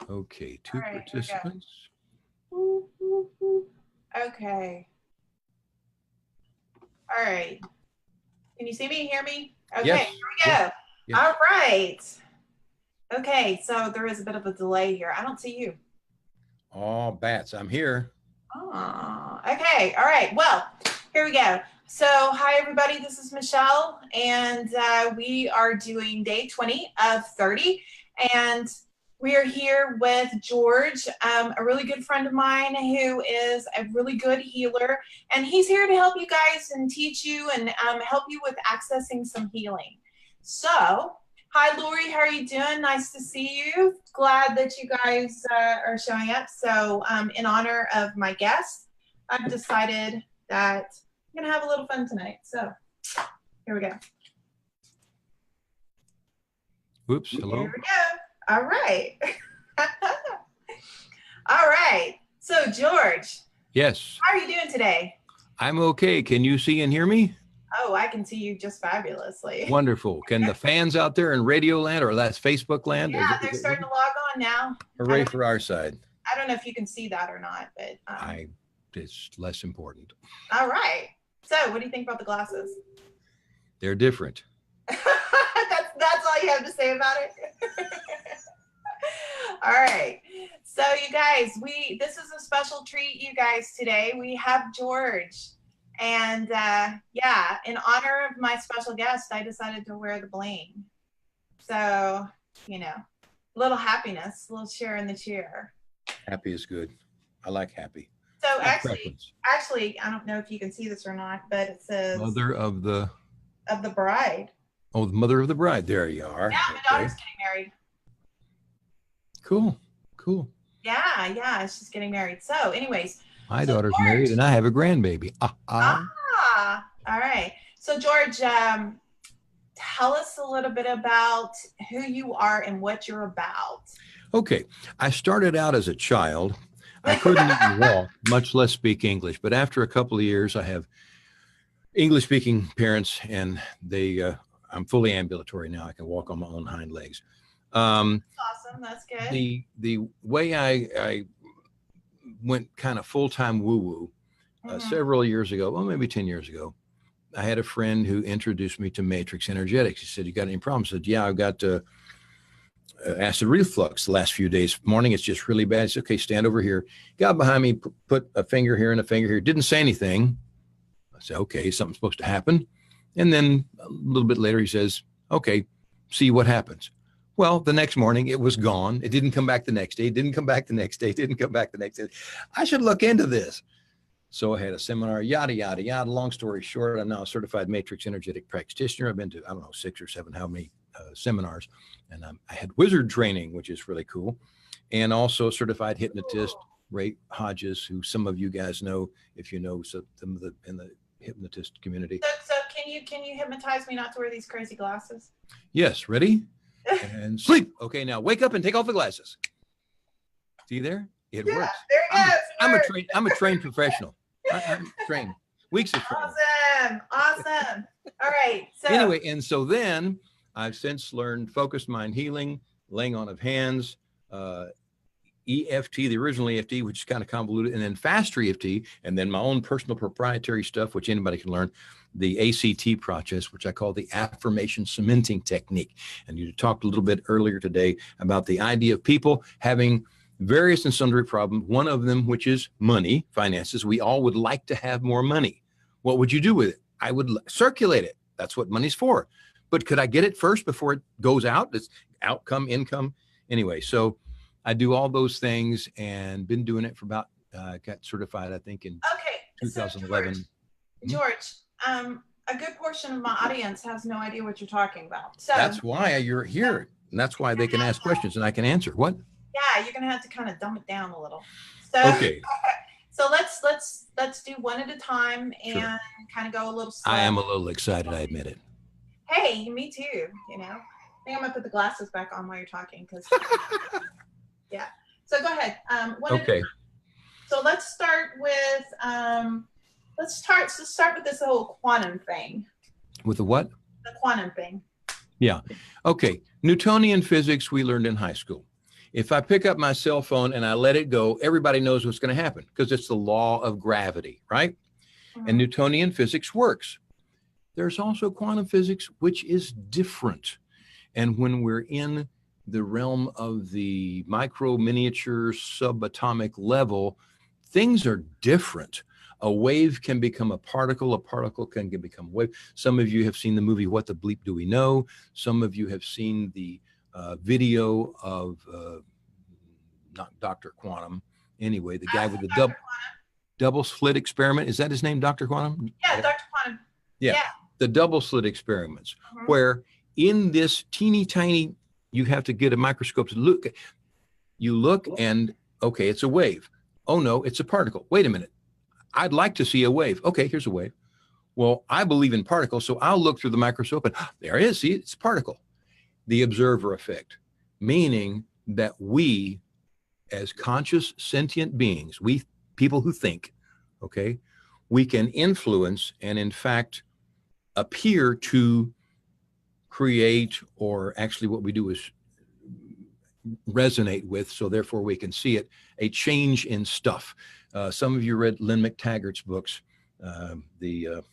Okay, two right, participants. Okay. All right. Can you see me, hear me? Okay, Yes. here we go. Yes. Yes. All right. Okay, so there is a bit of a delay here. I don't see you. Oh, bats, I'm here. Oh, okay. All right. Well, here we go. So, hi, everybody. This is Michelle, and we are doing day 20 of 30. And we are here with George, a really good friend of mine who is a really good healer. And he's here to help you guys and teach you and help you with accessing some healing. So, hi, Lori. How are you doing? Nice to see you. Glad that you guys are showing up. So, in honor of my guest, I've decided that I'm going to have a little fun tonight. So, here we go. Whoops. Hello. Here we go. All right. All right. So, George. Yes. How are you doing today? I'm okay. Can you see and hear me? Oh, I can see you just fabulously. Wonderful. Can the fans out there in Radio Land, or that's Facebook Land? Yeah, they're starting to log on now. Hooray for our side. I don't know if you can see that or not, but it's less important. All right. So, what do you think about the glasses? They're different. That's all you have to say about it. All right. So, you guys, this is a special treat, you guys. Today we have George. And yeah, in honor of my special guest, I decided to wear the bling. So, you know, a little happiness, a little cheer in the cheer. Happy is good. I like happy. So actually, I don't know if you can see this or not, but it says Mother of the bride. Oh, the mother of the bride. There you are. Yeah, my daughter's getting married. Cool. Yeah, she's getting married. So, anyways. My daughter's married and I have a grandbaby. All right. So, George, tell us a little bit about who you are and what you're about. Okay. I started out as a child. I couldn't even walk, much less speak English. But after a couple of years, I have English-speaking parents, and I'm fully ambulatory now. I can walk on my own hind legs. Awesome. That's good. The way I went kind of full-time woo-woo several years ago, well, maybe 10 years ago. I had a friend who introduced me to matrix energetics. He said, "You got any problems?" I said, "Yeah, I've got acid reflux the last few days. Morning, it's just really bad." He said, "Okay, stand over here." Got behind me, put a finger here and a finger here. Didn't say anything. I said, "Okay, something's supposed to happen." And then a little bit later, he says, "Okay, see what happens." Well, the next morning it was gone. It didn't come back the next day. It didn't come back the next day. It didn't come back the next day. I should look into this. So I had a seminar, yada, yada, yada. Long story short, I'm now a certified matrix energetic practitioner. I've been to, 6 or 7, how many seminars. And I had wizard training, which is really cool. And also certified hypnotist, Ray Hodges, who some of you guys know, if you know some of the in the hypnotist community. So can you hypnotize me not to wear these crazy glasses? Yes. Ready? And sleep. Okay, now wake up and take off the glasses. See there? It works. There it goes. I'm a trained professional. I'm trained. Weeks of training. Awesome. All right. So anyway, and so then I've since learned focused mind healing, laying on of hands, EFT, the original EFT, which is kind of convoluted, and then faster EFT, and then my own personal proprietary stuff, which anybody can learn, the ACT process, which I call the affirmation cementing technique. And you talked a little bit earlier today about the idea of people having various and sundry problems, one of them, which is money, finances. We all would like to have more money. What would you do with it? I would circulate it. That's what money's for. But could I get it first before it goes out? It's outcome, income. Anyway, so I do all those things and been doing it for about, got certified, I think, in 2011. So George, a good portion of my audience has no idea what you're talking about. So that's why you're here. And that's why they can ask questions and I can answer. What? Yeah, you're gonna have to kind of dumb it down a little. So okay. So let's do one at a time and kind of go a little slow. I am a little excited, I admit it. Hey, me too, you know. I think I'm gonna put the glasses back on while you're talking because yeah. So go ahead. Okay. So let's start with let's start with this whole quantum thing. With the what? The quantum thing. Yeah. Okay. Newtonian physics we learned in high school. If I pick up my cell phone and I let it go, everybody knows what's going to happen because it's the law of gravity, right? And Newtonian physics works. There's also quantum physics, which is different. And when we're in the realm of the micro, miniature, subatomic level, things are different. A wave can become a particle can become a wave. Some of you have seen the movie What the Bleep Do We Know? Some of you have seen the video of not Dr. Quantum. Anyway, the guy with the double slit experiment. Is that his name, Dr. Quantum? Yeah, Dr. Quantum. Yeah. The double slit experiments, where in this teeny tiny, you have to get a microscope to look. You look and, okay, it's a wave. Oh no, it's a particle. Wait a minute. I'd like to see a wave. Okay, here's a wave. Well, I believe in particles, so I'll look through the microscope and there it is. See, it's a particle. The observer effect, meaning that we, as conscious sentient beings, we people who think, okay, we can influence and in fact appear to create, or actually what we do is resonate with, so therefore we can see it, a change in stuff. Some of you read Lynn McTaggart's books, not the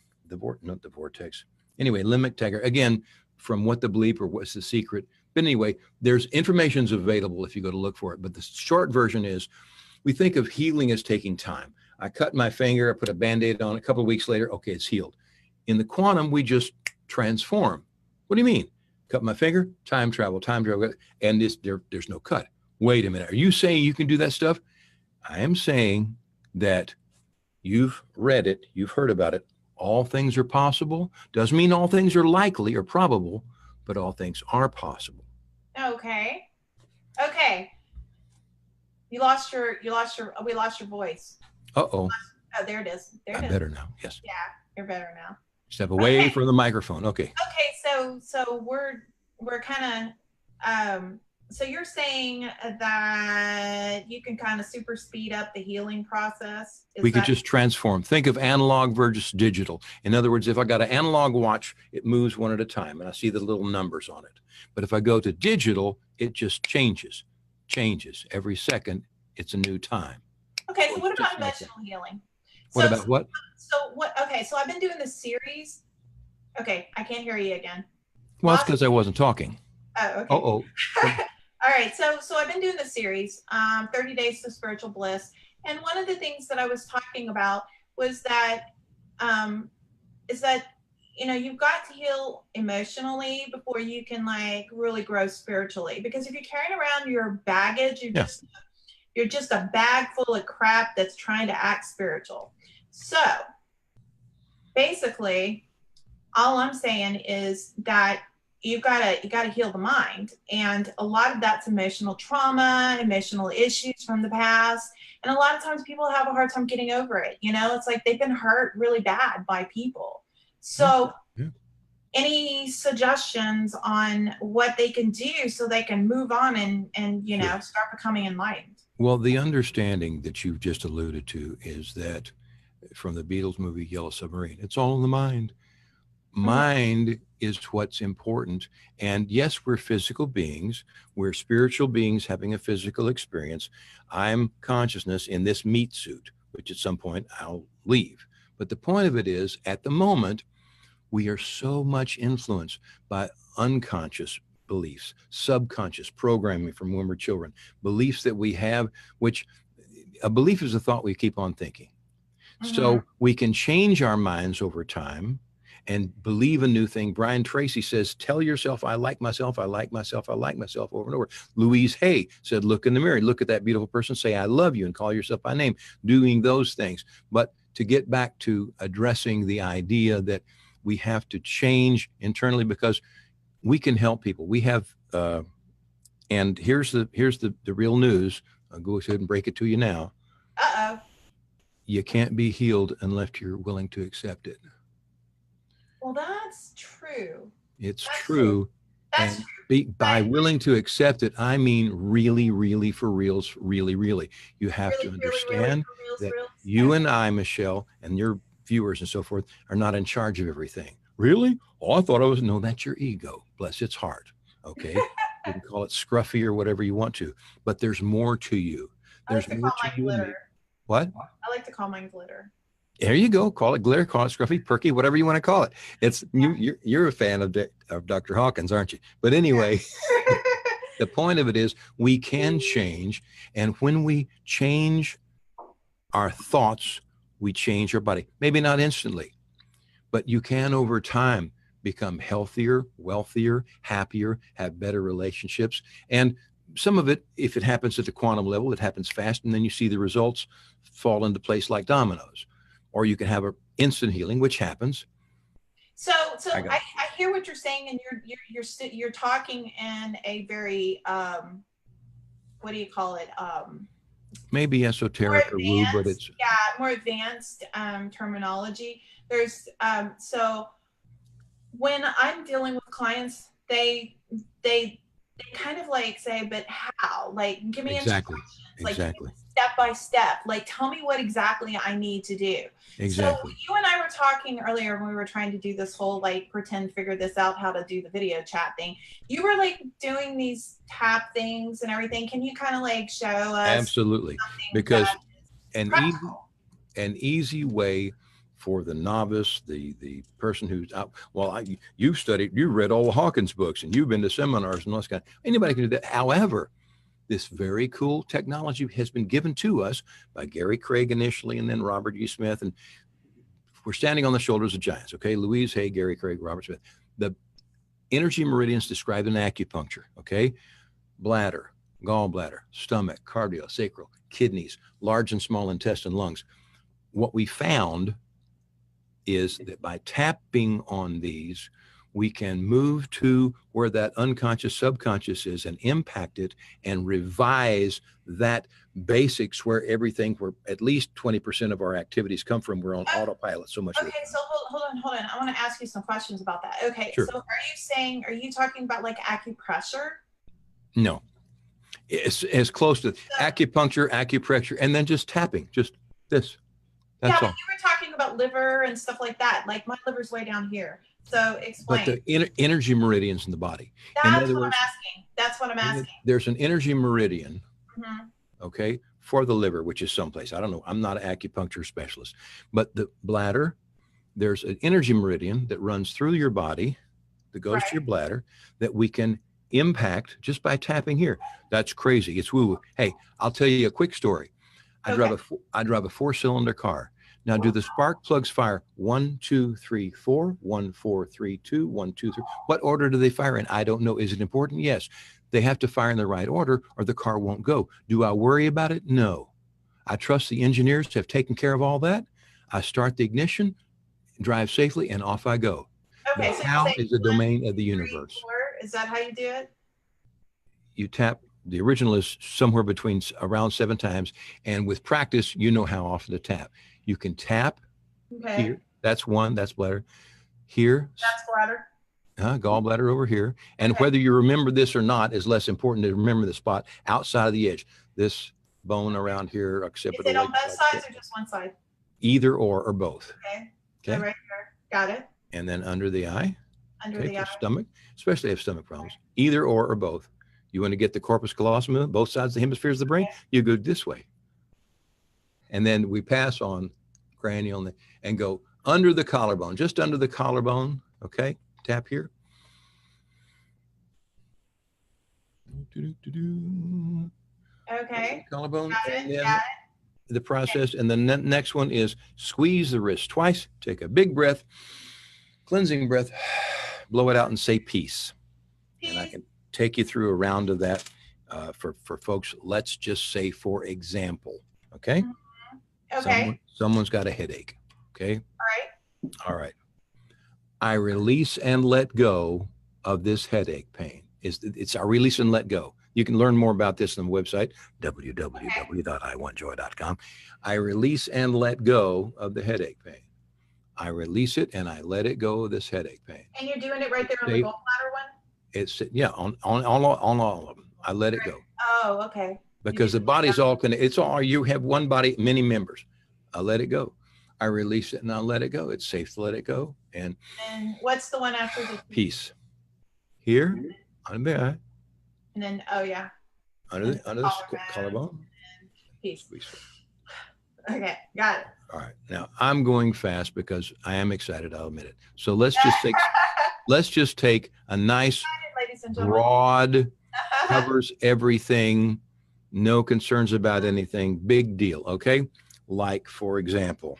Vortex. Anyway, Lynn McTaggart, again, from What the Bleep or What's the Secret. But anyway, there's information's available if you go to look for it. But the short version is, we think of healing as taking time. I cut my finger, I put a Band-Aid on it, a couple of weeks later, okay, it's healed. In the quantum, we just transform. What do you mean? Cut my finger, time travel, and there's no cut. Wait a minute, are you saying you can do that stuff? I am saying that you've read it, you've heard about it. All things are possible. Doesn't mean all things are likely or probable, but all things are possible. Okay. We lost your voice. Uh-oh. Oh, there it is. There it is. Better now. Yes. Yeah, you're better now. Step away from the microphone. Okay. Okay, so we're kind of so you're saying that you can kind of super speed up the healing process? We could just transform. Think of analog versus digital. In other words, if I got an analog watch, it moves one at a time and I see the little numbers on it. But if I go to digital, it just changes every second. It's a new time. Okay, so what about emotional healing? What about what? Okay, so I've been doing this series. Okay, I can't hear you again. Well, it's because I wasn't talking. Oh, okay. Uh-oh. All right, so I've been doing the series, 30 Days to Spiritual Bliss. And one of the things that I was talking about was that, you've got to heal emotionally before you can like really grow spiritually. Because if you're carrying around your baggage, you're just a bag full of crap that's trying to act spiritual. So basically, all I'm saying is that you gotta heal the mind, and a lot of that's emotional trauma, emotional issues from the past, and a lot of times people have a hard time getting over it. It's like they've been hurt really bad by people. So any suggestions on what they can do so they can move on and start becoming enlightened? Well, the understanding that you've just alluded to is that from the Beatles movie Yellow Submarine, it's all in the mind. Mind is what's important. And yes, we're physical beings. We're spiritual beings having a physical experience. I'm consciousness in this meat suit, which at some point I'll leave. But the point of it is, at the moment, we are so much influenced by unconscious beliefs, subconscious programming from when we're children, beliefs that we have, which a belief is a thought we keep on thinking. So we can change our minds over time and believe a new thing. Brian Tracy says, tell yourself, I like myself, I like myself, I like myself, over and over. Louise Hay said, look in the mirror, look at that beautiful person, say, I love you, and call yourself by name, doing those things. But to get back to addressing the idea that we have to change internally, because we can help people. We have, and here's the real news. I'll go ahead and break it to you now. Uh-oh. You can't be healed unless you're willing to accept it. Well, that's true. It's true. That's true. By willing to accept it, I mean really, really, for reals, really, really. You have to understand that you and I, Michelle, and your viewers and so forth, are not in charge of everything. Really? Oh, I thought I was. No, that's your ego. Bless its heart. Okay. You can call it scruffy or whatever you want to, but there's more to you. I like There's to more call to mine you. glitter. What? I like to call mine glitter. There you go. Call it glitter, call it scruffy, perky, whatever you want to call it. It's you're a fan of Dr. Hawkins, aren't you? But anyway, the point of it is we can change. And when we change our thoughts, we change our body. Maybe not instantly, but you can over time become healthier, wealthier, happier, have better relationships. And some of it, if it happens at the quantum level, it happens fast, and then you see the results fall into place like dominoes. Or you can have an instant healing, which happens. So I hear what you're saying, and you're talking in a very what do you call it? Maybe esoteric or woo, but it's more advanced terminology. There's so when I'm dealing with clients, they kind of like say, but how? Like, give me exactly. Like, step by step. Like, tell me what exactly I need to do. Exactly. So you and I were talking earlier when we were trying to do this whole like pretend figure this out how to do the video chat thing. You were like doing these tap things and everything. Can you kind of like show us? Absolutely, because an easy way for the novice, the person who's out. Well, you read all the Hawkins books and you've been to seminars and all this kind. Anybody can do that. However, this very cool technology has been given to us by Gary Craig initially, and then Robert E. Smith. And we're standing on the shoulders of giants. Okay. Louise Hay, Gary Craig, Robert Smith. The energy meridians described in acupuncture. Okay. Bladder, gallbladder, stomach, cardio, sacral, kidneys, large and small intestine, lungs. What we found is that by tapping on these, we can move to where that unconscious subconscious is and impact it and revise that basics where at least 20% of our activities come from. We're on autopilot so much. Okay, so hold on. I want to ask you some questions about that. Okay, sure. So are you talking about like acupressure? No. It's as close to acupuncture, acupressure, and then just tapping, just this. That's all. But you were talking about liver and stuff like that. Like my liver's way down here. So explain. But the energy meridians in the body. That's what I'm asking. There's an energy meridian, okay, for the liver, which is someplace. I don't know. I'm not an acupuncture specialist. But the bladder, there's an energy meridian that runs through your body, that goes to your bladder, that we can impact just by tapping here. That's crazy. It's woo-woo. Hey, I'll tell you a quick story. I drive a 4-cylinder car. Now, do the spark plugs fire 1, 2, 3, 4, 1, 4, 3, 2, 1, 2, 3? What order do they fire in? I don't know. Is it important? Yes. They have to fire in the right order or the car won't go. Do I worry about it? No. I trust the engineers to have taken care of all that. I start the ignition, drive safely, and off I go. Okay, so how is the domain of the universe? 3, 4, is that how you do it? You tap. The original is somewhere between around 7 times. And with practice, you know how often to tap. You can tap here. That's 1. That's bladder. Here. That's bladder. Gallbladder over here. And whether you remember this or not is less important to remember the spot outside of the edge. This bone around here. Is it on both sides or just one side? Either or both. Okay. So right here. Got it. And then under the eye. Under the eye. Stomach, especially if stomach problems. Either or both. You want to get the corpus callosum, both sides of the hemispheres of the brain, you go this way. And then we pass on cranial and go under the collarbone, just under the collarbone. Okay, tap here. Okay. Collarbone. Got it. And then the process. And the next one is squeeze the wrist twice. Take a big breath, cleansing breath, blow it out and say peace. And I can take you through a round of that for folks. Let's just say, for example, okay? Okay. Someone's got a headache, okay? All right. I release and let go of this headache pain. It's our release and let go. You can learn more about this on the website, www.iwantjoy.com. I release and let go of the headache pain. I release it and I let it go of this headache pain. And you're doing it right there on the gallbladder one? It's on all of them. I let it go. Oh, okay. Because the body's all connected. It's all, you have one body, many members. I let it go. I release it and I let it go. It's safe to let it go. And what's the one after the peace? Here, under the eye, And then, oh yeah. Under the collarbone. Peace. Okay, got it. All right. Now I'm going fast because I am excited. I'll admit it. So let's just take a nice broad, covers everything, no concerns about anything, big deal. Okay. Like for example.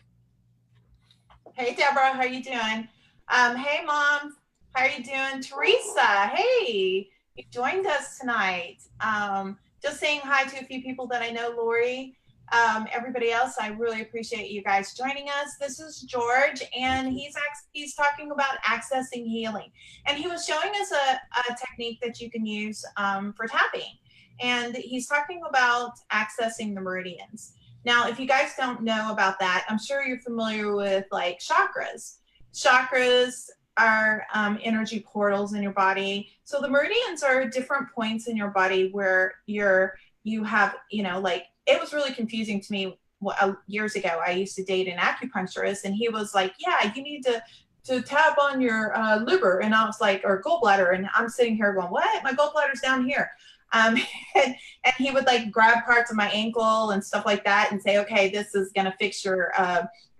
Hey Deborah, how you doing? Hey Mom, how are you doing? Teresa, hey, you joined us tonight. Just saying hi to a few people that I know, Lori. Everybody else, I really appreciate you guys joining us. This is George, and he's talking about accessing healing, and he was showing us a technique that you can use for tapping, and he's talking about accessing the meridians. Now, if you guys don't know about that, I'm sure you're familiar with like chakras. Chakras are energy portals in your body. So the meridians are different points in your body where you have, like, it was really confusing to me years ago. I used to date an acupuncturist, and he was like, yeah, you need to tap on your liver. And I was like, or gallbladder. And I'm sitting here going, what? My gallbladder's down here. And he would like grab parts of my ankle and stuff like that and say, okay, this is going to fix your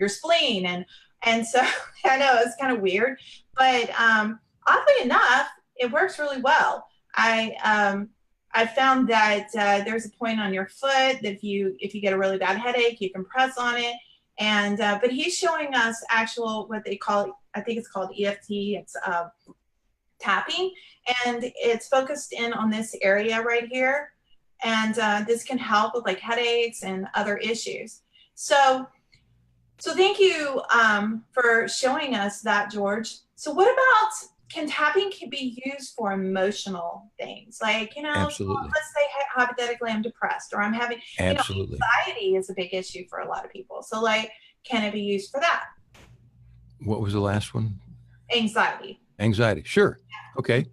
spleen. And so I know it's kind of weird, but oddly enough, it works really well. I found that there's a point on your foot that if you get a really bad headache, you can press on it. And but he's showing us actual, what they call, I think it's called EFT. It's tapping, and it's focused in on this area right here. And this can help with like headaches and other issues. So thank you for showing us that, George. So what about, can tapping be used for emotional things? Like, Absolutely. Let's say hypothetically I'm depressed, or I'm having, Absolutely. Anxiety is a big issue for a lot of people. So like, can it be used for that? What was the last one? Anxiety. Sure. Okay.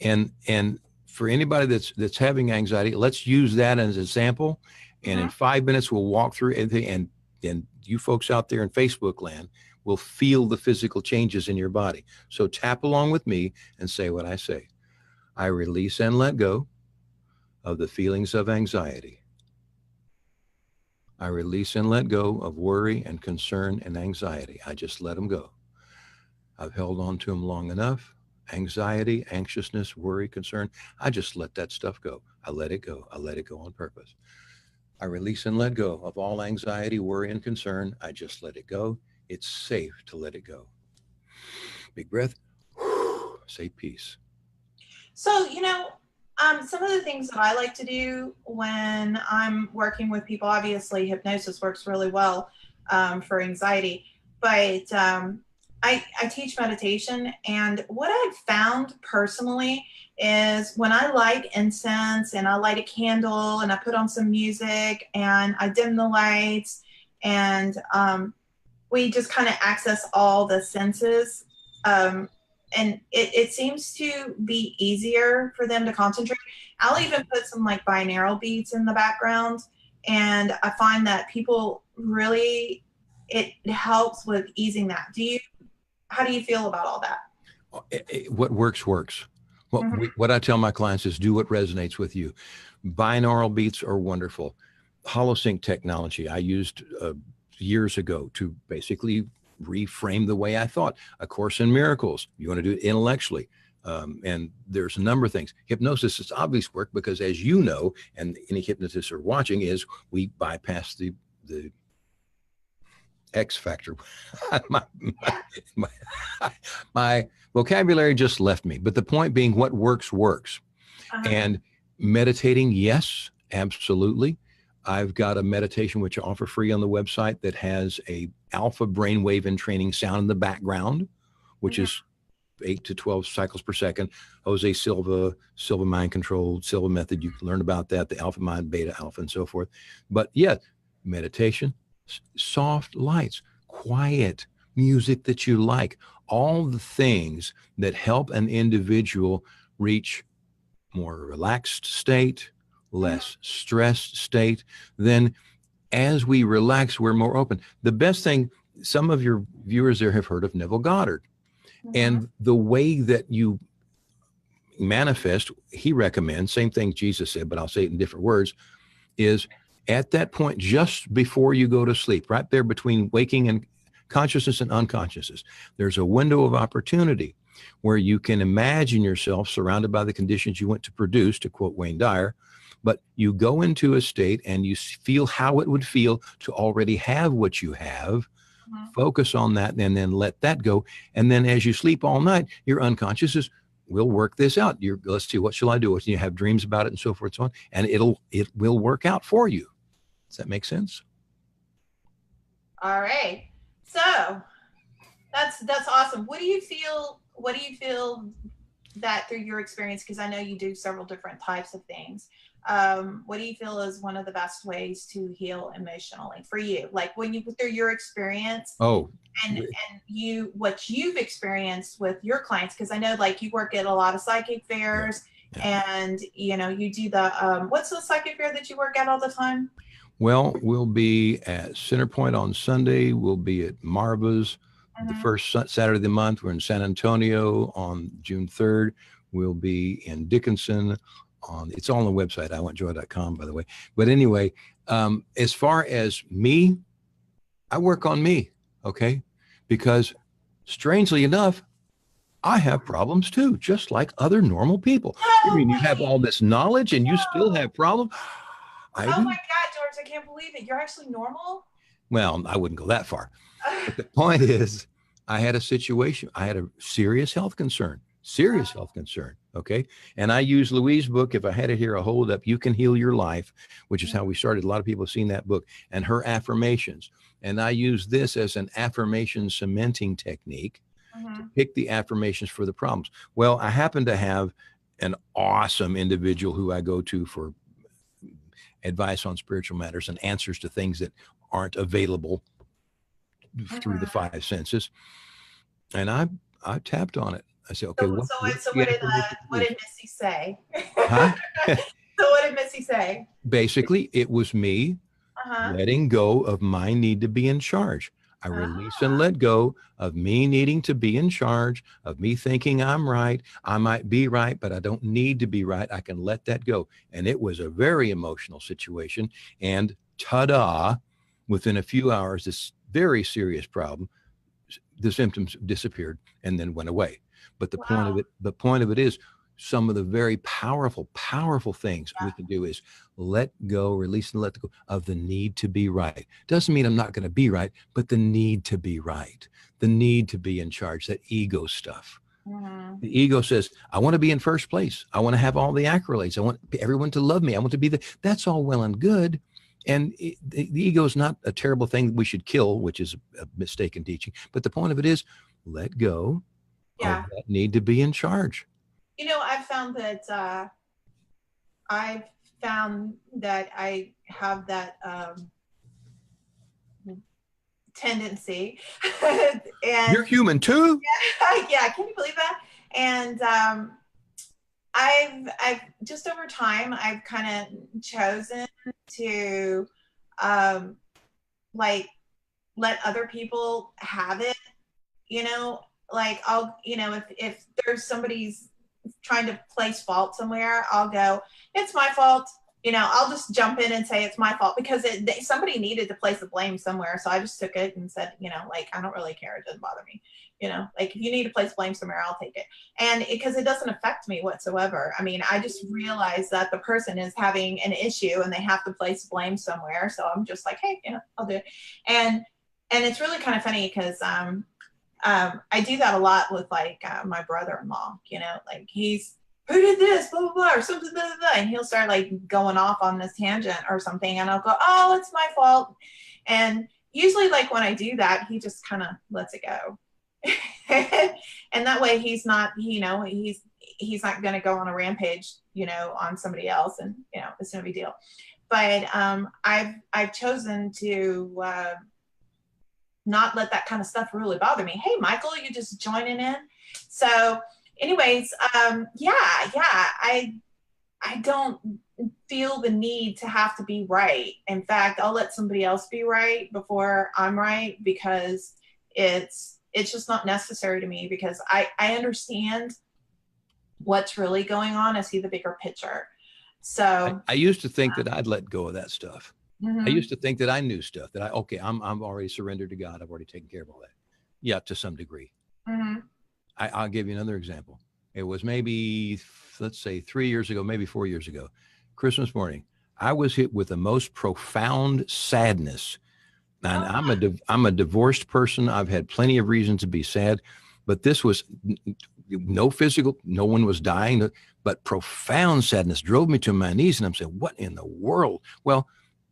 And for anybody that's having anxiety, let's use that as a sample. And in 5 minutes, we'll walk through everything, and you folks out there in Facebook land will feel the physical changes in your body. So tap along with me and say what I say. I release and let go of the feelings of anxiety. I release and let go of worry and concern and anxiety. I just let them go. I've held on to them long enough. Anxiety, anxiousness, worry, concern. I just let that stuff go. I let it go. I let it go on purpose. I release and let go of all anxiety, worry, and concern. I just let it go. It's safe to let it go. Big breath. Say peace. So, some of the things that I like to do when I'm working with people, obviously hypnosis works really well for anxiety, but I teach meditation, and what I've found personally is when I light incense and I light a candle and I put on some music and I dim the lights, and we just kind of access all the senses. And it seems to be easier for them to concentrate. I'll even put some like binaural beats in the background, and I find that people really, it helps with easing that. How do you feel about all that? What works. What I tell my clients is do what resonates with you. Binaural beats are wonderful. Holosync technology I used years ago to basically reframe the way I thought. A Course in Miracles. You want to do it intellectually. And there's a number of things. Hypnosis is obvious work because, as you know, and any hypnotists are watching, is we bypass the X factor. my vocabulary just left me. But the point being, what works. And meditating, yes, absolutely. I've got a meditation which I offer free on the website that has a alpha brainwave entraining sound in the background, which is 8 to 12 cycles per second. Jose Silva mind control, Silva method. You can learn about that, the alpha mind, beta alpha, and so forth. But yeah, meditation, soft lights, quiet music that you like, all the things that help an individual reach more relaxed state, less stressed state. Then as we relax, we're more open. The best thing, some of your viewers there have heard of Neville Goddard. And the way that you manifest, he recommends, same thing Jesus said, but I'll say it in different words, is at that point, just before you go to sleep, right there between waking and consciousness and unconsciousness, there's a window of opportunity where you can imagine yourself surrounded by the conditions you want to produce, to quote Wayne Dyer, but you go into a state and you feel how it would feel to already have what you have. Focus on that and then let that go. And then as you sleep all night, your unconscious is, we'll work this out. Let's see, what shall I do? You have dreams about it and so forth and so on, and it will work out for you. Does that make sense? All right. So that's awesome. What do you feel that through your experience, because I know you do several different types of things, what do you feel is one of the best ways to heal emotionally for you? Like when you, through your experience, and what you've experienced with your clients, because I know like you work at a lot of psychic fairs, and you know, you do the what's the psychic fair that you work at all the time? Well, we'll be at Centerpoint on Sunday. We'll be at Marva's the first Saturday of the month. We're in San Antonio on June 3rd. We'll be in Dickinson it's all on the website, iwantjoy.com, by the way. But anyway, as far as me, I work on me, okay? Because strangely enough, I have problems too, just like other normal people. You mean you have all this knowledge and you still have problems? Oh my God, George, I can't believe it. You're actually normal? Well, I wouldn't go that far. But the point is, I had a situation. I had a serious health concern, okay? And I use Louise's book. If I had it here, I'll hold it up. You Can Heal Your Life, which is how we started. A lot of people have seen that book, and her affirmations. And I use this as an affirmation cementing technique to pick the affirmations for the problems. Well, I happen to have an awesome individual who I go to for advice on spiritual matters and answers to things that aren't available through the five senses. And I tapped on it. I said, okay, what did Missy say? Huh? So what did Missy say? Basically, it was me letting go of my need to be in charge. I release and let go of me needing to be in charge, of me thinking I'm right. I might be right, but I don't need to be right. I can let that go. And it was a very emotional situation. And ta-da, within a few hours, this very serious problem, the symptoms disappeared and then went away. But the point of it is, some of the very powerful things we can do is let go, release and let go of the need to be right. Doesn't mean I'm not going to be right, but the need to be right, the need to be in charge, that ego stuff. The ego says, I want to be in first place. I want to have all the accolades. I want everyone to love me. I want to be that's all well and good. And the ego is not a terrible thing we should kill, which is a mistake in teaching. But the point of it is, let go of that need to be in charge. You know, I've found that I have that tendency. And you're human too? Yeah, can you believe that? And I've just over time, I've kind of chosen to like let other people have it, you know, like I'll, you know, if there's somebody's trying to place fault somewhere, I'll go, it's my fault. You know, I'll just jump in and say it's my fault because somebody needed to place the blame somewhere. So I just took it and said, you know, like, I don't really care. It doesn't bother me. You know, like if you need to place blame somewhere, I'll take it. And because it doesn't affect me whatsoever. I mean, I just realized that the person is having an issue and they have to place blame somewhere. So I'm just like, hey, you know, I'll do it. And it's really kind of funny because I do that a lot with like my brother-in-law, you know, like who did this, blah, blah, blah, or something, blah, blah, blah. And he'll start like going off on this tangent or something. And I'll go, oh, it's my fault. And usually like when I do that, he just kind of lets it go. And that way he's not, you know, he's not going to go on a rampage, you know, on somebody else. And, you know, it's no big deal. But I've chosen to not let that kind of stuff really bother me. Hey, Michael, you just joining in. So anyways, I don't feel the need to have to be right. In fact, I'll let somebody else be right before I'm right because it's just not necessary to me because I understand what's really going on. I see the bigger picture. So I used to think that I'd let go of that stuff. I mhm, used to think that I knew stuff that I'm already surrendered to God. I've already taken care of all that. Yeah, to some degree. mhm. I'll give you another example. It was maybe, let's say 3 years ago, maybe 4 years ago, Christmas morning. I was hit with the most profound sadness. And I'm a divorced person. I've had plenty of reasons to be sad, but this was no physical, no one was dying, but profound sadness drove me to my knees. And I'm saying, what in the world? Well,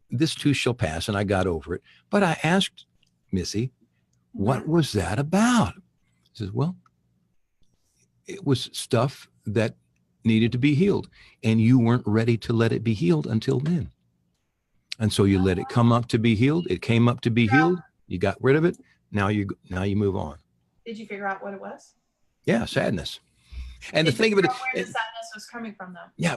this too shall pass. And I got over it. But I asked Missy, what was that about? She says, well, it was stuff that needed to be healed. And you weren't ready to let it be healed until then. And so you let it come up to be healed. It came up to be healed. You got rid of it. Now you move on. Did you figure out what it was? Yeah, sadness. And Did the thing of it, where the sadness was coming from, though? yeah,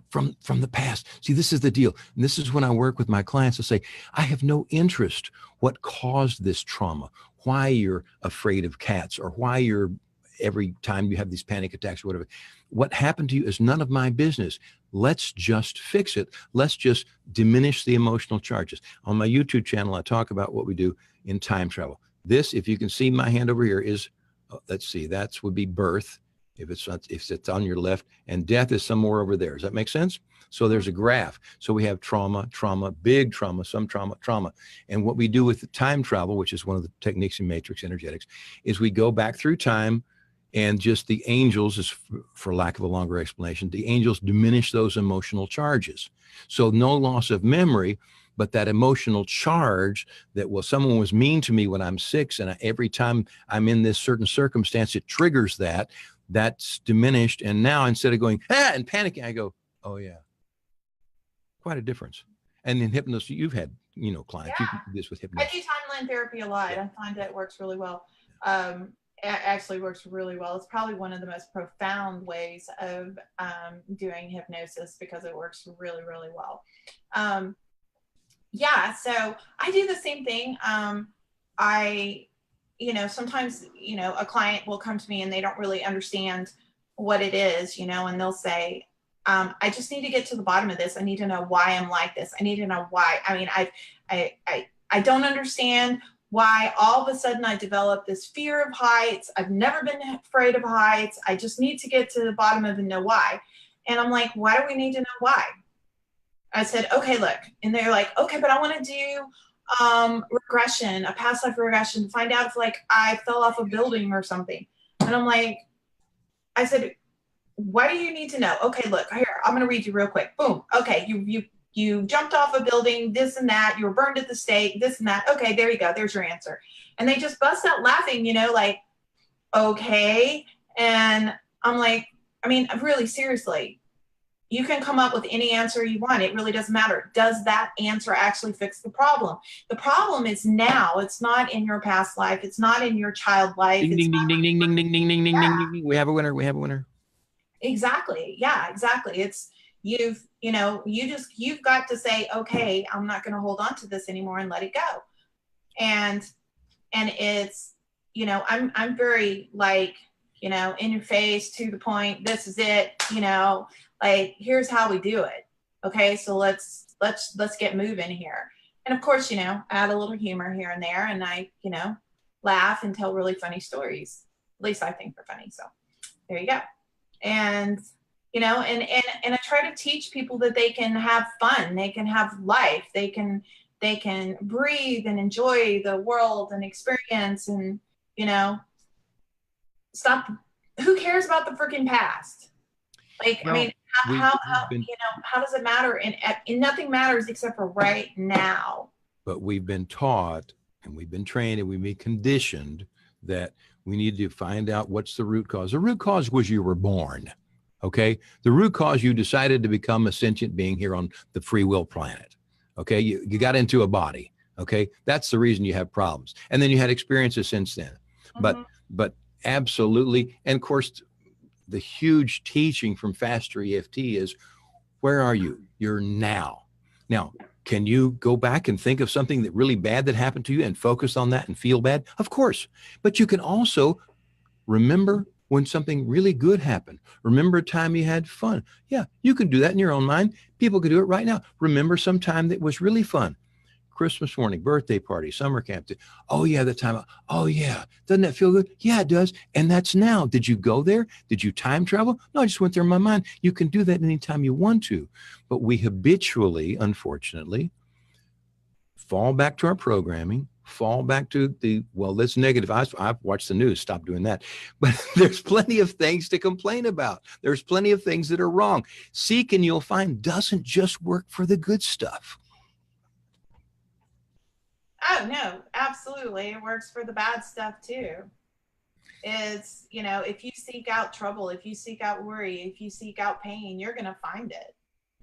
from the past. See, this is the deal. And this is when I work with my clients to say, I have no interest what caused this trauma, why you're afraid of cats, or why you're every time you have these panic attacks or whatever. What happened to you is none of my business. Let's just fix it. Let's just diminish the emotional charges. On my YouTube channel, I talk about what we do in time travel. This, if you can see my hand over here, is, let's see, that would be birth. If it's on your left, and death is somewhere over there. Does that make sense? So there's a graph. So we have trauma, big trauma, some trauma. And what we do with the time travel, which is one of the techniques in matrix energetics, is we go back through time, and just the angels, is for lack of a longer explanation, the angels diminish those emotional charges. So no loss of memory, but that emotional charge that, well, someone was mean to me when I'm 6, and every time I'm in this certain circumstance, it triggers that. That's diminished. And now instead of going, and panicking, I go, oh yeah, quite a difference. And in hypnosis, you've had, clients, you can do this with hypnosis. I do timeline therapy a lot. I find that it works really well. It actually works really well. It's probably one of the most profound ways of doing hypnosis because it works really, really well. So I do the same thing. Sometimes, a client will come to me and they don't really understand what it is, and they'll say, I just need to get to the bottom of this. I need to know why I'm like this. I need to know why. I mean, I don't understand why all of a sudden I developed this fear of heights. I've never been afraid of heights. I just need to get to the bottom of it and know why. And I'm like, why do we need to know why? I said, okay, look. And they're like, okay, but I want to do regression, a past life regression, to find out if I fell off a building or something. And I'm like, I said, why do you need to know? Okay, look, here, I'm going to read you real quick. Boom. Okay. You jumped off a building, this and that, you were burned at the stake, this and that. Okay, there you go. There's your answer. And they just bust out laughing, okay. And I'm like, I mean, really, seriously, you can come up with any answer you want. It really doesn't matter. Does that answer actually fix the problem? The problem is now. It's not in your past life. It's not in your child life. Ding, ding, ding, ding, ding, ding, ding, ding, ding, ding, ding, ding. We have a winner. We have a winner. Exactly. Yeah, exactly. It's you've got to say, okay, I'm not going to hold on to this anymore and let it go. And it's, I'm very in your face, to the point. This is it, here's how we do it. Okay. So let's get moving here. And of course, add a little humor here and there. And I, laugh and tell really funny stories. At least I think they're funny. So there you go. And, and I try to teach people that they can have fun. They can have life. They can breathe and enjoy the world and experience and, stop. Who cares about the freaking past? How does it matter? And nothing matters except for right now. But we've been taught and we've been trained and we've been conditioned that we need to find out what's the root cause. The root cause was you were born. Okay. The root cause, you decided to become a sentient being here on the free will planet. Okay. You got into a body. Okay. That's the reason you have problems. And then you had experiences since then. Mm-hmm. But absolutely. And of course, the huge teaching from Faster EFT is, where are you? You're now. Now, can you go back and think of something that really bad that happened to you and focus on that and feel bad? Of course. But you can also remember when something really good happened. Remember a time you had fun. Yeah, you can do that in your own mind. People could do it right now. Remember some time that was really fun. Christmas morning, birthday party, summer camp. Oh yeah, the time. Oh yeah. Doesn't that feel good? Yeah, it does. And that's now. Did you go there? Did you time travel? No, I just went there in my mind. You can do that anytime you want to. But we habitually, unfortunately, fall back to our programming, fall back to the, well, that's negative. I've watched the news, stop doing that. But there's plenty of things to complain about. There's plenty of things that are wrong. Seek and you'll find doesn't just work for the good stuff. Oh, no, absolutely. It works for the bad stuff too. It's, you know, if you seek out trouble, if you seek out worry, if you seek out pain, you're going to find it.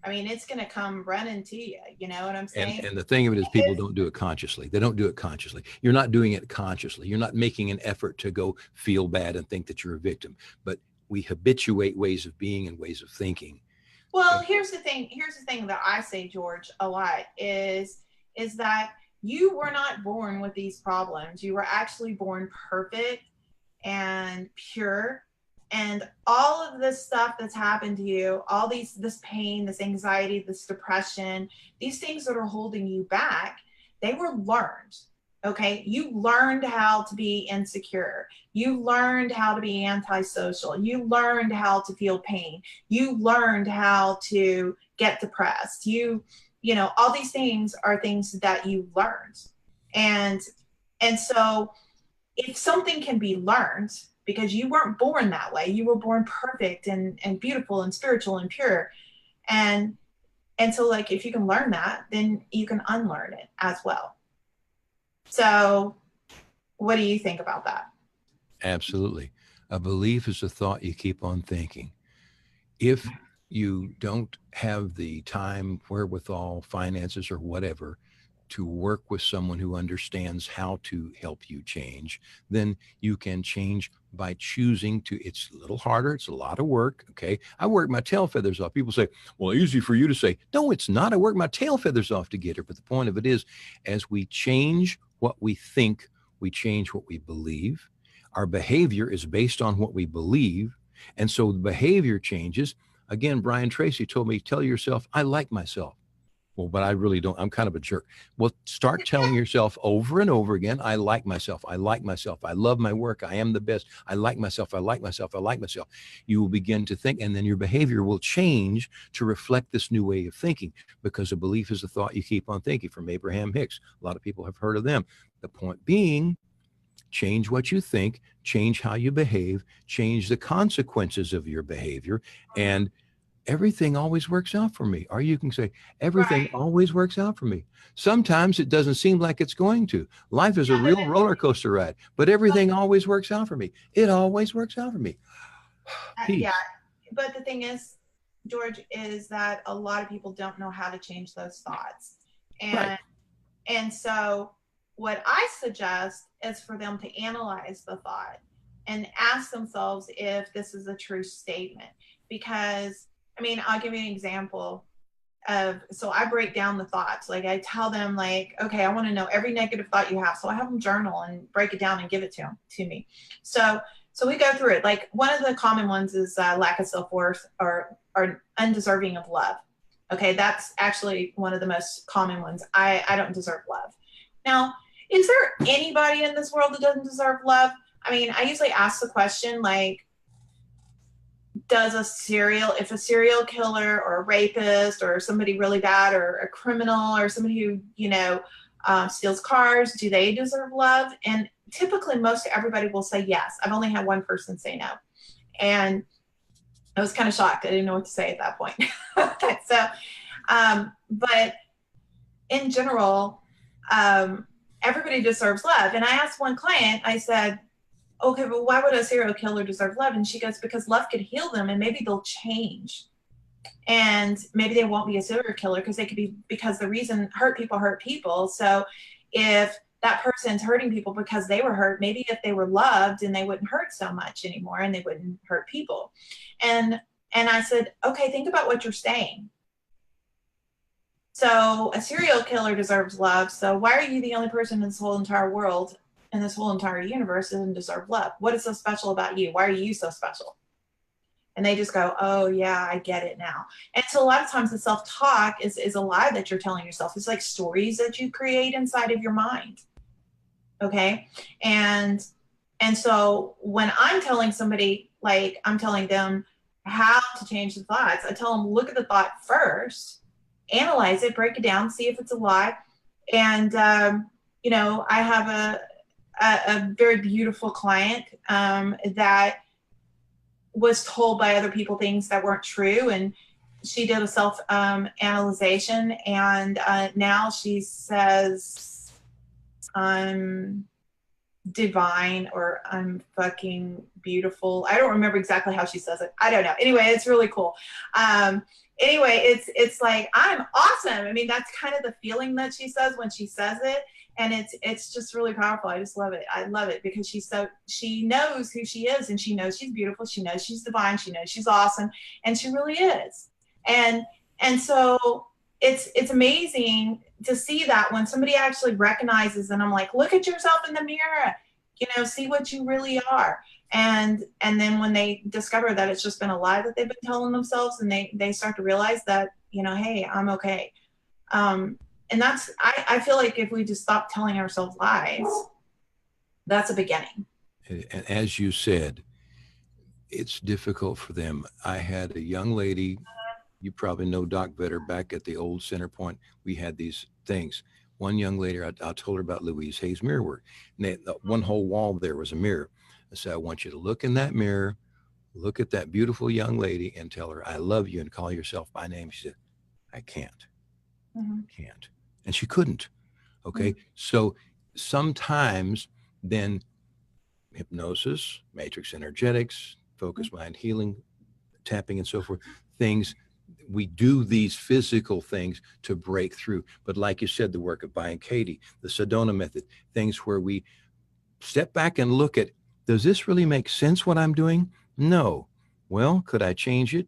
I mean, it's going to come running to you. You know what I'm saying? And the thing of it is, people don't do it consciously. They don't do it consciously. You're not doing it consciously. You're not making an effort to go feel bad and think that you're a victim. But we habituate ways of being and ways of thinking. Well, here's the thing. Here's the thing that I say, George, a lot is that you were not born with these problems. You were actually born perfect and pure. And all of this stuff that's happened to you, all this pain, this anxiety, this depression, these things that are holding you back, they were learned. Okay. You learned how to be insecure. You learned how to be antisocial. You learned how to feel pain. You learned how to get depressed. You know, all these things are things that you learned. And so if something can be learned, because you weren't born that way, you were born perfect and beautiful and spiritual and pure. And so like, if you can learn that, then you can unlearn it as well. So what do you think about that? Absolutely. A belief is a thought you keep on thinking. If you don't have the time, wherewithal, finances, or whatever to work with someone who understands how to help you change, then you can change by choosing to. It's a little harder. It's a lot of work. Okay. I work my tail feathers off. People say, well, easy for you to say. No, it's not. I work my tail feathers off to get her. But the point of it is, as we change what we think, we change what we believe. Our behavior is based on what we believe. And so the behavior changes. Again, Brian Tracy told me, tell yourself, I like myself. Well, but I really don't. I'm kind of a jerk. Well, start telling yourself over and over again, I like myself. I like myself. I love my work. I am the best. I like myself. I like myself. I like myself. You will begin to think, and then your behavior will change to reflect this new way of thinking, because a belief is a thought you keep on thinking, from Abraham Hicks. A lot of people have heard of them. The point being, change what you think, change how you behave, change the consequences of your behavior, and everything always works out for me. Or you can say, everything always works out for me. Sometimes it doesn't seem like it's going to. Life is a real roller coaster ride, but everything always works out for me. It always works out for me. Yeah. But the thing is, George, is that a lot of people don't know how to change those thoughts. And so what I suggest is for them to analyze the thought and ask themselves if this is a true statement. Because, I mean, I'll give you an example of, so I break down the thoughts. Like I tell them, like, okay, I want to know every negative thought you have. So I have them journal and break it down and give it to me. So we go through it. Like one of the common ones is lack of self-worth or undeserving of love. Okay, that's actually one of the most common ones. I don't deserve love. Now, is there anybody in this world that doesn't deserve love? I mean, I usually ask the question, like, if a serial killer or a rapist or somebody really bad or a criminal or somebody who, steals cars, do they deserve love? And typically most everybody will say yes. I've only had one person say no. And I was kind of shocked. I didn't know what to say at that point. So, but in general, everybody deserves love. And I asked one client, I said, okay, but why would a serial killer deserve love? And she goes, because love could heal them and maybe they'll change. And maybe they won't be a serial killer because the reason hurt people. So if that person's hurting people because they were hurt, maybe if they were loved and they wouldn't hurt so much anymore and they wouldn't hurt people. And I said, okay, think about what you're saying. So a serial killer deserves love. So why are you the only person in this whole entire world and this whole entire universe doesn't deserve love. What is so special about you? Why are you so special? And they just go, oh yeah, I get it now. And so a lot of times the self-talk is a lie that you're telling yourself. It's like stories that you create inside of your mind. Okay. And so when I'm telling somebody, like I'm telling them how to change the thoughts, I tell them, look at the thought first, analyze it, break it down, see if it's a lie. And, you know, I have a very beautiful client that was told by other people things that weren't true. And she did a self-analyzation, and now she says, I'm divine, or I'm fucking beautiful. I don't remember exactly how she says it. I don't know. Anyway, it's really cool. Anyway, it's like, I'm awesome. I mean, that's kind of the feeling that she says when she says it. And it's just really powerful. I just love it. I love it because she knows who she is, and she knows she's beautiful. She knows she's divine. She knows she's awesome. And she really is. And so it's amazing to see that when somebody actually recognizes, and I'm like, look at yourself in the mirror, you know, see what you really are. And then when they discover that it's just been a lie that they've been telling themselves, and they start to realize that, you know, hey, I'm okay. And that's, I feel like if we just stop telling ourselves lies, that's a beginning. And as you said, it's difficult for them. I had a young lady, you probably know Doc better, back at the old Center Point, we had these things. One young lady, I told her about Louise Hay's mirror work. And one whole wall there was a mirror. I said, I want you to look in that mirror, look at that beautiful young lady, and tell her, I love you, and call yourself by name. She said, I can't. I can't. And she couldn't. Okay. So sometimes then hypnosis, matrix energetics, focus mind healing, tapping and so forth, things, we do these physical things to break through. But like you said, the work of Byron Katie, the Sedona method, things where we step back and look at, does this really make sense what I'm doing? No. Well, could I change it?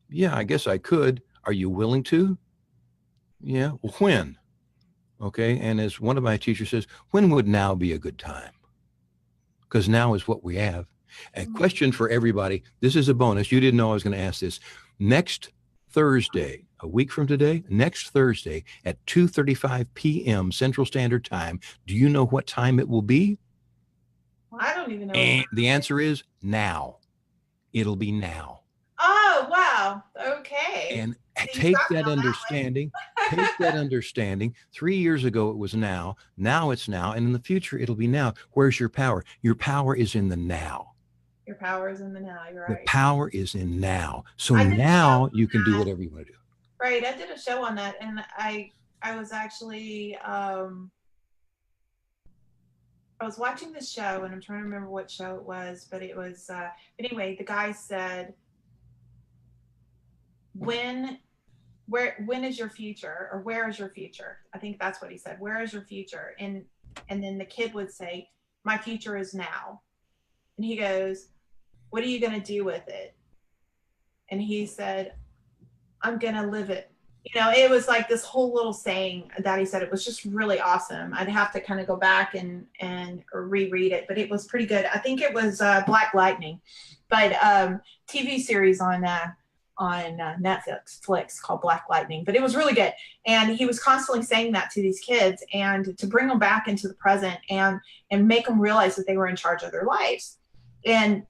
Yeah, I guess I could. Are you willing to? Yeah. Well, when? Okay. And as one of my teachers says, when would now be a good time? Because now is what we have. A question for everybody. This is a bonus. You didn't know I was going to ask this. Next Thursday, a week from today, next Thursday at 2:35 p.m. Central Standard Time. Do you know what time it will be? Well, I don't even know. And the answer is now. It'll be now. Oh, wow. Okay. And take that understanding, take that understanding. 3 years ago, it was now. Now it's now. And in the future, it'll be now. Where's your power? Your power is in the now. Your power is in the now. You're right. The power is in now. So now you can do whatever you want to do. Right. I did a show on that. And I was actually, I was watching this show, and I'm trying to remember what show it was, but it was, anyway, the guy said, when is your future, or where is your future? I think that's what he said. Where is your future? And then the kid would say, my future is now. And he goes, what are you going to do with it? And he said, I'm going to live it. You know, it was like this whole little saying that he said. It was just really awesome. I'd have to kind of go back and reread it, but it was pretty good. I think it was Black Lightning, but TV series on Netflix called Black Lightning, but it was really good. And he was constantly saying that to these kids, and to bring them back into the present and make them realize that they were in charge of their lives. And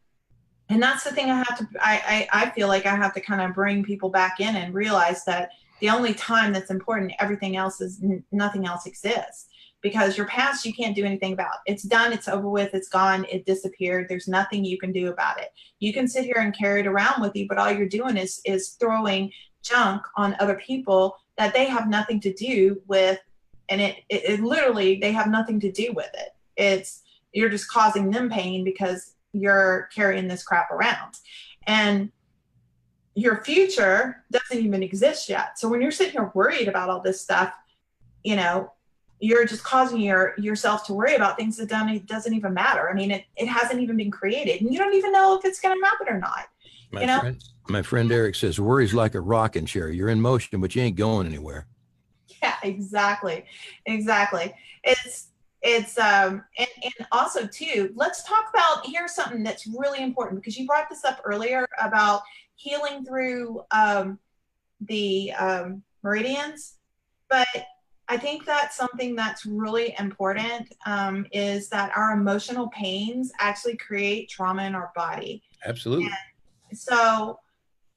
that's the thing I feel like I have to kind of bring people back in and realize that the only time that's important, everything else is, nothing else exists. Because your past, you can't do anything about. It's done, it's over with, it's gone, it disappeared. There's nothing you can do about it. You can sit here and carry it around with you, but all you're doing is throwing junk on other people that they have nothing to do with. And it literally, they have nothing to do with it. You're just causing them pain because you're carrying this crap around. And your future doesn't even exist yet. So when you're sitting here worried about all this stuff, you know, you're just causing yourself to worry about things that doesn't even matter. I mean, it hasn't even been created, and you don't even know if it's going to happen or not. My friend Eric says, worry's like a rocking chair. You're in motion, but you ain't going anywhere. Yeah, exactly. it's and also too, let's talk about, here's something that's really important, because you brought this up earlier about healing through the meridians. But I think that's something that's really important, is that our emotional pains actually create trauma in our body. Absolutely. And so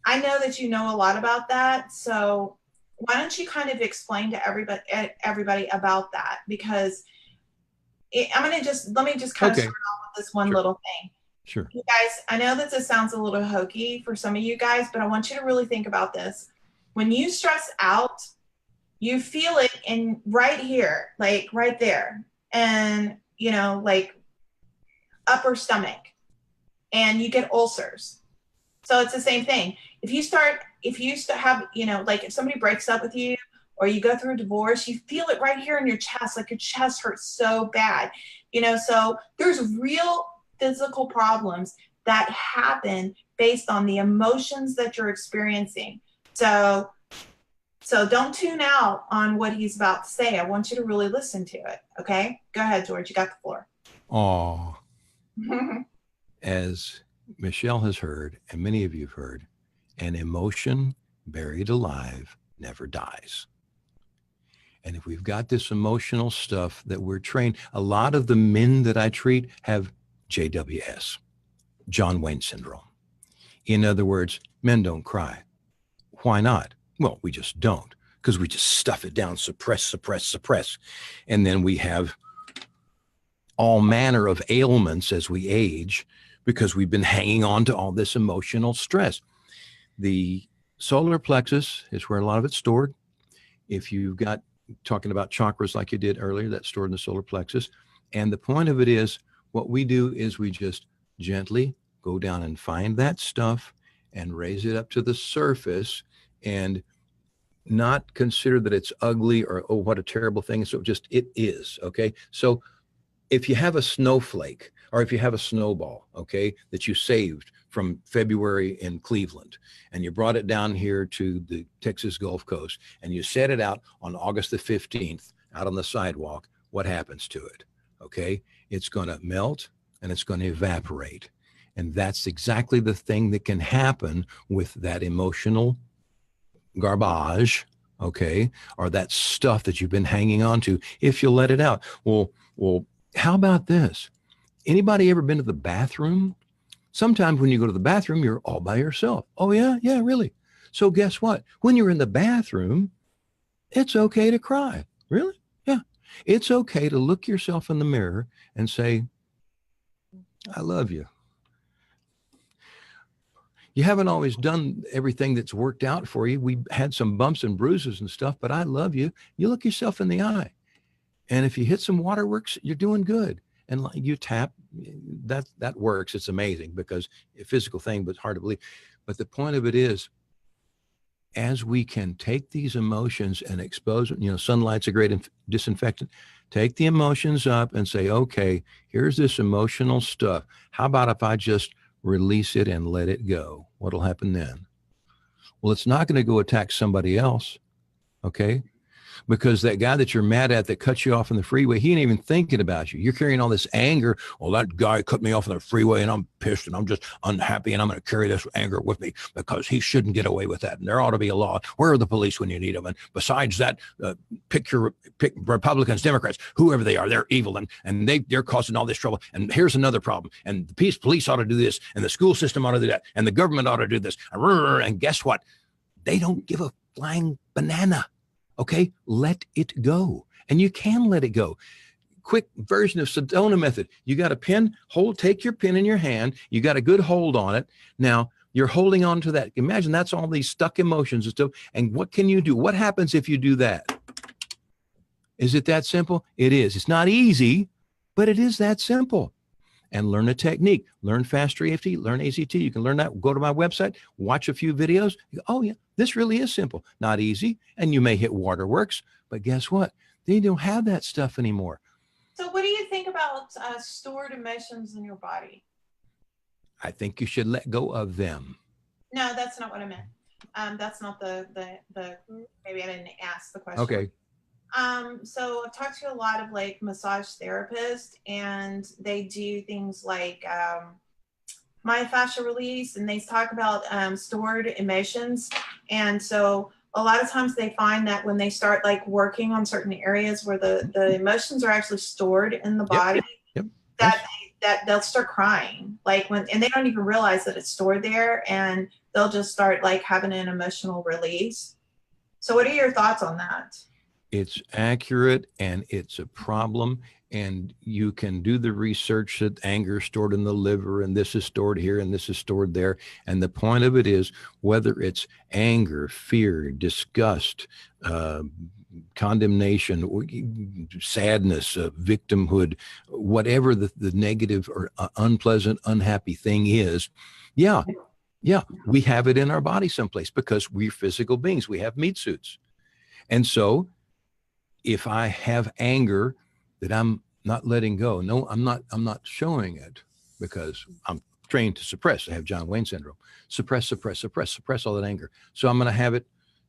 I know that you know a lot about that. So why don't you kind of explain to everybody about that? Because let me just kind of start off with this one little thing. Sure. You guys, I know that this sounds a little hokey for some of you guys, but I want you to really think about this. When you stress out, you feel it in right here, like right there, and like upper stomach, and you get ulcers. So it's the same thing. If you have, like if somebody breaks up with you, or you go through a divorce, you feel it right here in your chest, like your chest hurts so bad. So there's real physical problems that happen based on the emotions that you're experiencing. So don't tune out on what he's about to say. I want you to really listen to it. Okay? Go ahead, George. You got the floor. Oh, as Michelle has heard, and many of you have heard, an emotion buried alive never dies. And if we've got this emotional stuff that we're trained, a lot of the men that I treat have JWS, John Wayne syndrome. In other words, men don't cry. Why not? Well, we just don't, because we just stuff it down, suppress. And then we have all manner of ailments as we age, because we've been hanging on to all this emotional stress. The solar plexus is where a lot of it's stored. If you've got, talking about chakras like you did earlier, that's stored in the solar plexus. And the point of it is, what we do is we just gently go down and find that stuff and raise it up to the surface, and not consider that it's ugly or, oh, what a terrible thing. So just, it is, okay? So if you have a snowflake, or if you have a snowball, okay, that you saved from February in Cleveland, and you brought it down here to the Texas Gulf Coast, and you set it out on August the 15th out on the sidewalk, what happens to it? Okay, it's going to melt and it's going to evaporate. And that's exactly the thing that can happen with that emotional garbage, okay, or that stuff that you've been hanging on to, if you let it out. Well, how about this? Anybody ever been to the bathroom? Sometimes when you go to the bathroom, you're all by yourself. Oh, yeah, really. So guess what? When you're in the bathroom, it's okay to cry. Really? Yeah. It's okay to look yourself in the mirror and say, I love you. You haven't always done everything that's worked out for you. We had some bumps and bruises and stuff, but I love you. You look yourself in the eye. And if you hit some waterworks, you're doing good. And you tap, that works. It's amazing, because a physical thing, but hard to believe. But the point of it is, as we can take these emotions and expose them, sunlight's a great disinfectant. Take the emotions up and say, okay, here's this emotional stuff. How about if I just release it and let it go? What'll happen then? Well, it's not going to go attack somebody else, okay? Because that guy that you're mad at that cuts you off on the freeway, he ain't even thinking about you. You're carrying all this anger. Well, that guy cut me off on the freeway and I'm pissed and I'm just unhappy and I'm going to carry this anger with me because he shouldn't get away with that. And there ought to be a law. Where are the police when you need them? And besides that, pick Republicans, Democrats, whoever they are, they're evil and they're causing all this trouble. And here's another problem. And the police ought to do this, and the school system ought to do that, and the government ought to do this. And guess what? They don't give a flying banana. Okay, let it go. And you can let it go. Quick version of Sedona method. You got a pen, take your pen in your hand. You got a good hold on it. Now you're holding on to that. Imagine that's all these stuck emotions and stuff. And what can you do? What happens if you do that? Is it that simple? It is. It's not easy, but it is that simple. And learn a technique. Learn Fast EFT, learn ACT. You can learn that. Go to my website, watch a few videos. Oh, yeah, this really is simple. Not easy. And you may hit waterworks, but guess what? They don't have that stuff anymore. So what do you think about stored emotions in your body? I think you should let go of them. No, that's not what I meant. That's not the maybe I didn't ask the question. Okay. So I've talked to a lot of like massage therapists, and they do things like myofascial release, and they talk about stored emotions. And so a lot of times they find that when they start like working on certain areas where the emotions are actually stored in the Yep. body, Yep. that that they'll start crying, like when, and they don't even realize that it's stored there, and they'll just start like having an emotional release. So what are your thoughts on that? It's accurate, and it's a problem. And you can do the research that anger is stored in the liver, and this is stored here, and this is stored there. And the point of it is, whether it's anger, fear, disgust, condemnation, sadness, victimhood, whatever the negative or unpleasant, unhappy thing is, yeah, yeah, we have it in our body someplace because we're physical beings. We have meat suits. And so if I have anger that I'm not letting go, no, I'm not showing it because I'm trained to suppress. I have John Wayne syndrome. Suppress all that anger. So I'm going to have it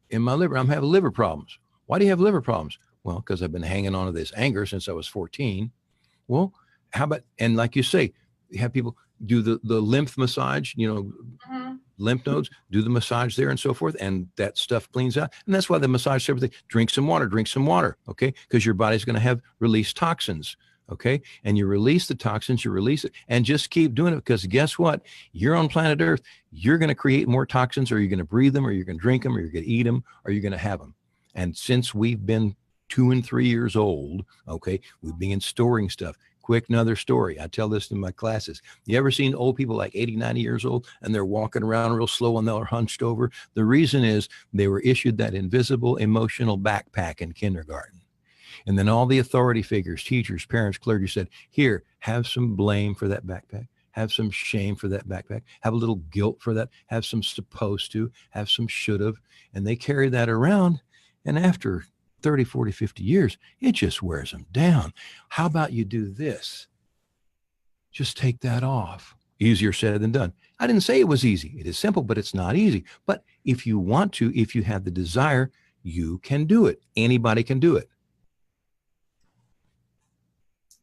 in my liver. I'm having liver problems. Why do you have liver problems? Well, because I've been hanging on to this anger since I was 14. Well, how about, and like you say, you have people do the lymph massage, lymph nodes, do the massage there and so forth, and that stuff cleans out. And that's why the massage everything. Drink some water, okay? Because your body's going to have released toxins, okay? And you release the toxins, you release it, and just keep doing it, because guess what? You're on planet Earth. You're going to create more toxins, or you're going to breathe them, or you're going to drink them, or you're going to eat them, or you're going to have them. And since we've been 2 and 3 years old, okay, we've been storing stuff. Quick, another story. I tell this in my classes. You ever seen old people like 80, 90 years old, and they're walking around real slow and they're hunched over? The reason is they were issued that invisible emotional backpack in kindergarten. And then all the authority figures, teachers, parents, clergy said, here, have some blame for that backpack. Have some shame for that backpack. Have a little guilt for that. Have some supposed to. Have some should have. And they carry that around. And after 30, 40, 50 years, it just wears them down. How about you do this? Just take that off. Easier said than done. I didn't say it was easy. It is simple, but it's not easy. But if you want to, if you have the desire, you can do it. Anybody can do it.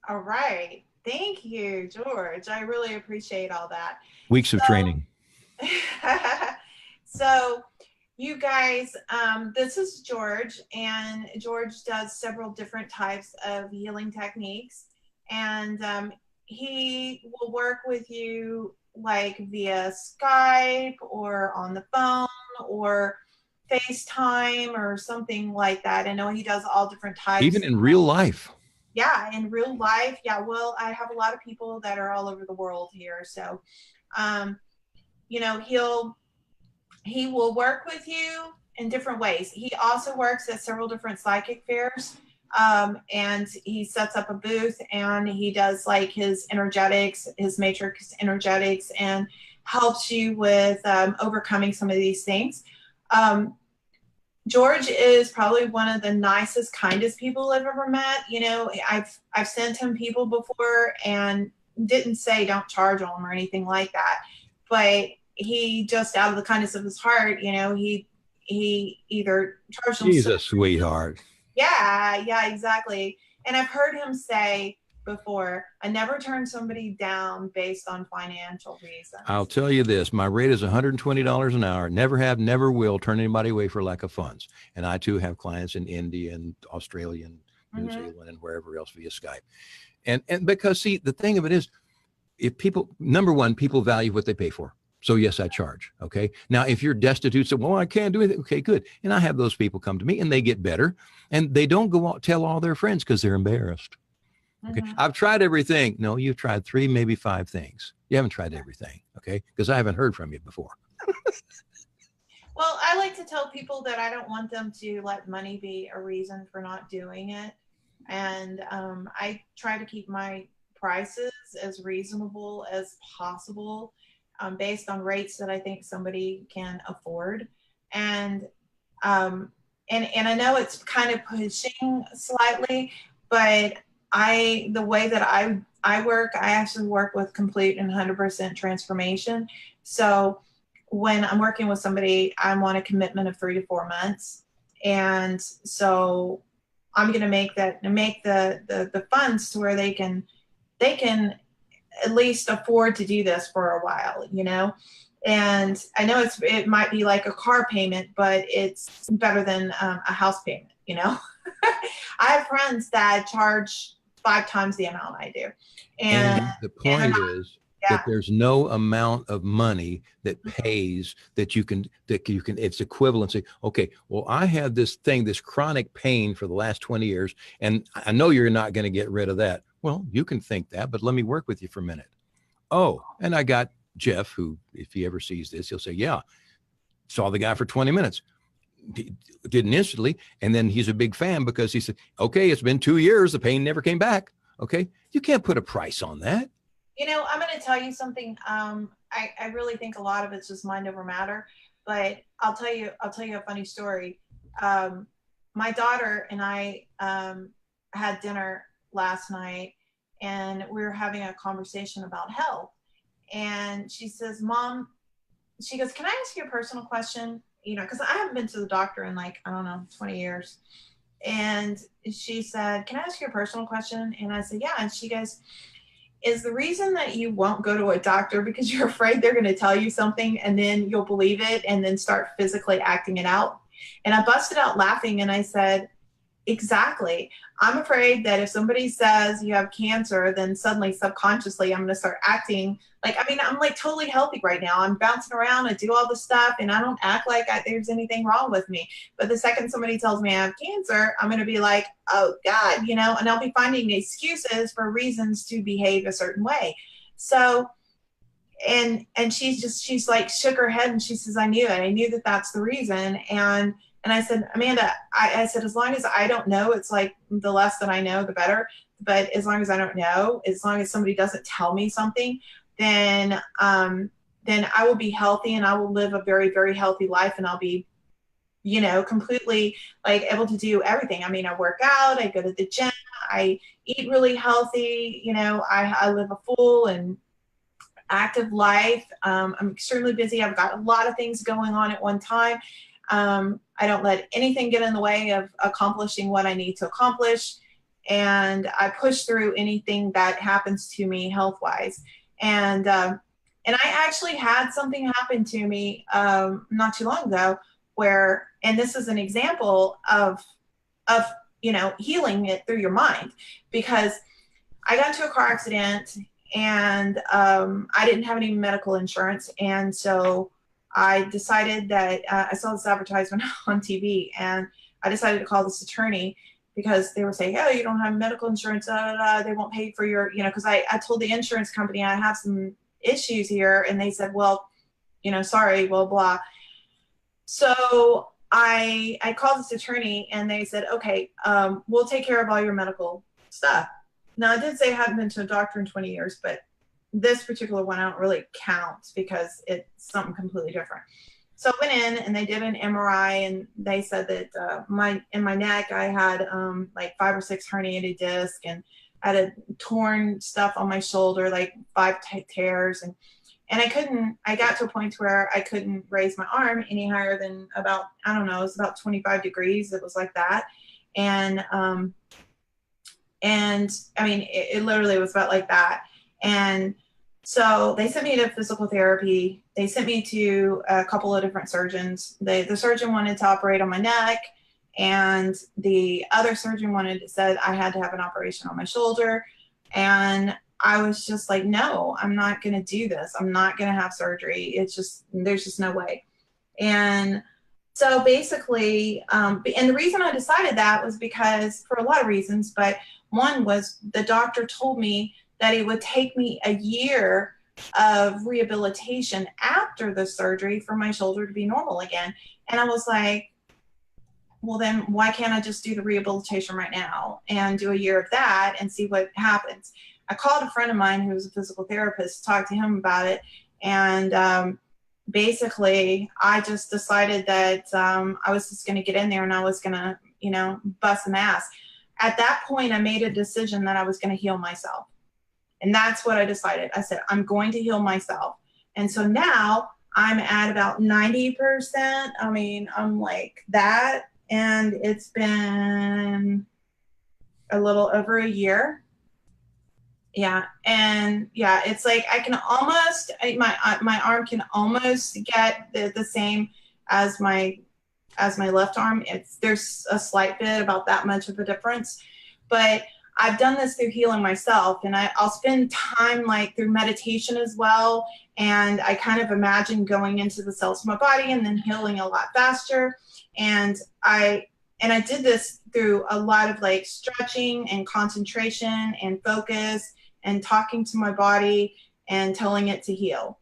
All right. Thank you, George. I really appreciate all that. Weeks of training. So you guys, this is George, and George does several different types of healing techniques, and he will work with you like via Skype or on the phone or FaceTime or something like that. I know he does all different types. Even in real life. Yeah, in real life. Yeah, well, I have a lot of people that are all over the world here. So, he will work with you in different ways. He also works at several different psychic fairs, and he sets up a booth, and he does like his energetics, his matrix energetics, and helps you with overcoming some of these things. George is probably one of the nicest, kindest people I've ever met. I've sent him people before and didn't say don't charge him or anything like that, but he just out of the kindness of his heart, he either charged him. He's a sweetheart. Yeah, exactly. And I've heard him say before, I never turn somebody down based on financial reasons. I'll tell you this, my rate is $120 an hour. Never have, never will turn anybody away for lack of funds. And I too have clients in India and Australia and New Zealand and wherever else via Skype. And because, see, the thing of it is, if people, number one, people value what they pay for. So yes, I charge. Okay. Now, if you're destitute, so, well, I can't do anything. Okay, good. And I have those people come to me and they get better, and they don't go out, tell all their friends because they're embarrassed. Okay. I've tried everything. No, you've tried 3, maybe 5 things. You haven't tried everything. Okay. Because I haven't heard from you before. Well, I like to tell people that I don't want them to let money be a reason for not doing it. And I try to keep my prices as reasonable as possible, based on rates that I think somebody can afford. And I know it's kind of pushing slightly, but the way that I work, I actually work with complete and 100% transformation. So when I'm working with somebody, I'm on a commitment of 3 to 4 months. And so I'm going to make the funds to where they can at least afford to do this for a while, you know? And I know it might be like a car payment, but it's better than a house payment, you know? I have friends that charge 5 times the amount I do. And the point is yeah. that there's no amount of money that pays that you can, it's equivalency. Okay, well, I have this thing, this chronic pain for the last 20 years, and I know you're not going to get rid of that. Well, you can think that, but let me work with you for a minute. Oh, and I got Jeff, who, if he ever sees this, he'll say, yeah, saw the guy for 20 minutes. Didn't instantly. And then he's a big fan because he said, okay, it's been 2 years. The pain never came back. Okay. You can't put a price on that. You know, I'm going to tell you something. I really think a lot of it's just mind over matter, but I'll tell you a funny story. My daughter and I had dinner last night, and we were having a conversation about health. And she says, Mom, she goes, can I ask you a personal question? You know, because I haven't been to the doctor in like, I don't know, 20 years. And she said, can I ask you a personal question? And I said, yeah. And she goes, is the reason that you won't go to a doctor because you're afraid they're going to tell you something and then you'll believe it and then start physically acting it out? And I busted out laughing and I said, exactly. I'm afraid that if somebody says you have cancer, then suddenly subconsciously I'm going to start acting like, I mean, I'm like totally healthy right now. I'm bouncing around. I do all the stuff and I don't act like there's anything wrong with me. But the second somebody tells me I have cancer, I'm going to be like, oh God, you know, and I'll be finding excuses for reasons to behave a certain way. So, and she's like shook her head and she says, I knew it. I knew that that's the reason. And I said, Amanda, I said, as long as I don't know, it's like the less that I know, the better. But as long as I don't know, as long as somebody doesn't tell me something, then I will be healthy and I will live a very, very healthy life. And I'll be, you know, completely like able to do everything. I mean, I work out, I go to the gym, I eat really healthy. You know, I live a full and active life. I'm extremely busy. I've got a lot of things going on at one time. I don't let anything get in the way of accomplishing what I need to accomplish. And I push through anything that happens to me health-wise. And I actually had something happen to me not too long ago where, and this is an example of, you know, healing it through your mind, because I got into a car accident and I didn't have any medical insurance. And so I decided that I saw this advertisement on TV and I decided to call this attorney because they were saying, oh, you don't have medical insurance, they won't pay for your, you know, because I told the insurance company I have some issues here and they said, well, you know, sorry, blah, blah. So I called this attorney and they said, okay, we'll take care of all your medical stuff. Now I did say I hadn't been to a doctor in 20 years, but this particular one I don't really count because it's something completely different. So I went in and they did an MRI and they said that in my neck I had like 5 or 6 herniated discs and I had a torn stuff on my shoulder, like 5 tears, and I got to a point where I couldn't raise my arm any higher than about, I don't know, it was about 25 degrees. It was like that. And I mean, it literally was about like that. And so they sent me to physical therapy. They sent me to a couple of different surgeons. The surgeon wanted to operate on my neck, and the other surgeon said I had to have an operation on my shoulder. And I was just like, no, I'm not going to do this. I'm not going to have surgery. There's just no way. And so basically, and the reason I decided that was because, for a lot of reasons, but one was the doctor told me that it would take me a year of rehabilitation after the surgery for my shoulder to be normal again. And I was like, well, then why can't I just do the rehabilitation right now and do a year of that and see what happens? I called a friend of mine who was a physical therapist, talked to him about it. And basically I just decided that I was just going to get in there and I was going to, you know, bust some ass. At that point, I made a decision that I was going to heal myself. And that's what I decided. I said, I'm going to heal myself. And so now I'm at about 90%. I mean, I'm like that. And it's been a little over a year. Yeah. And yeah, it's like I can almost, my arm can almost get the same as my left arm. There's a slight bit, about that much of a difference, but I've done this through healing myself, and I'll spend time like through meditation as well. And I kind of imagine going into the cells of my body and then healing a lot faster. And I did this through a lot of like stretching and concentration and focus and talking to my body and telling it to heal.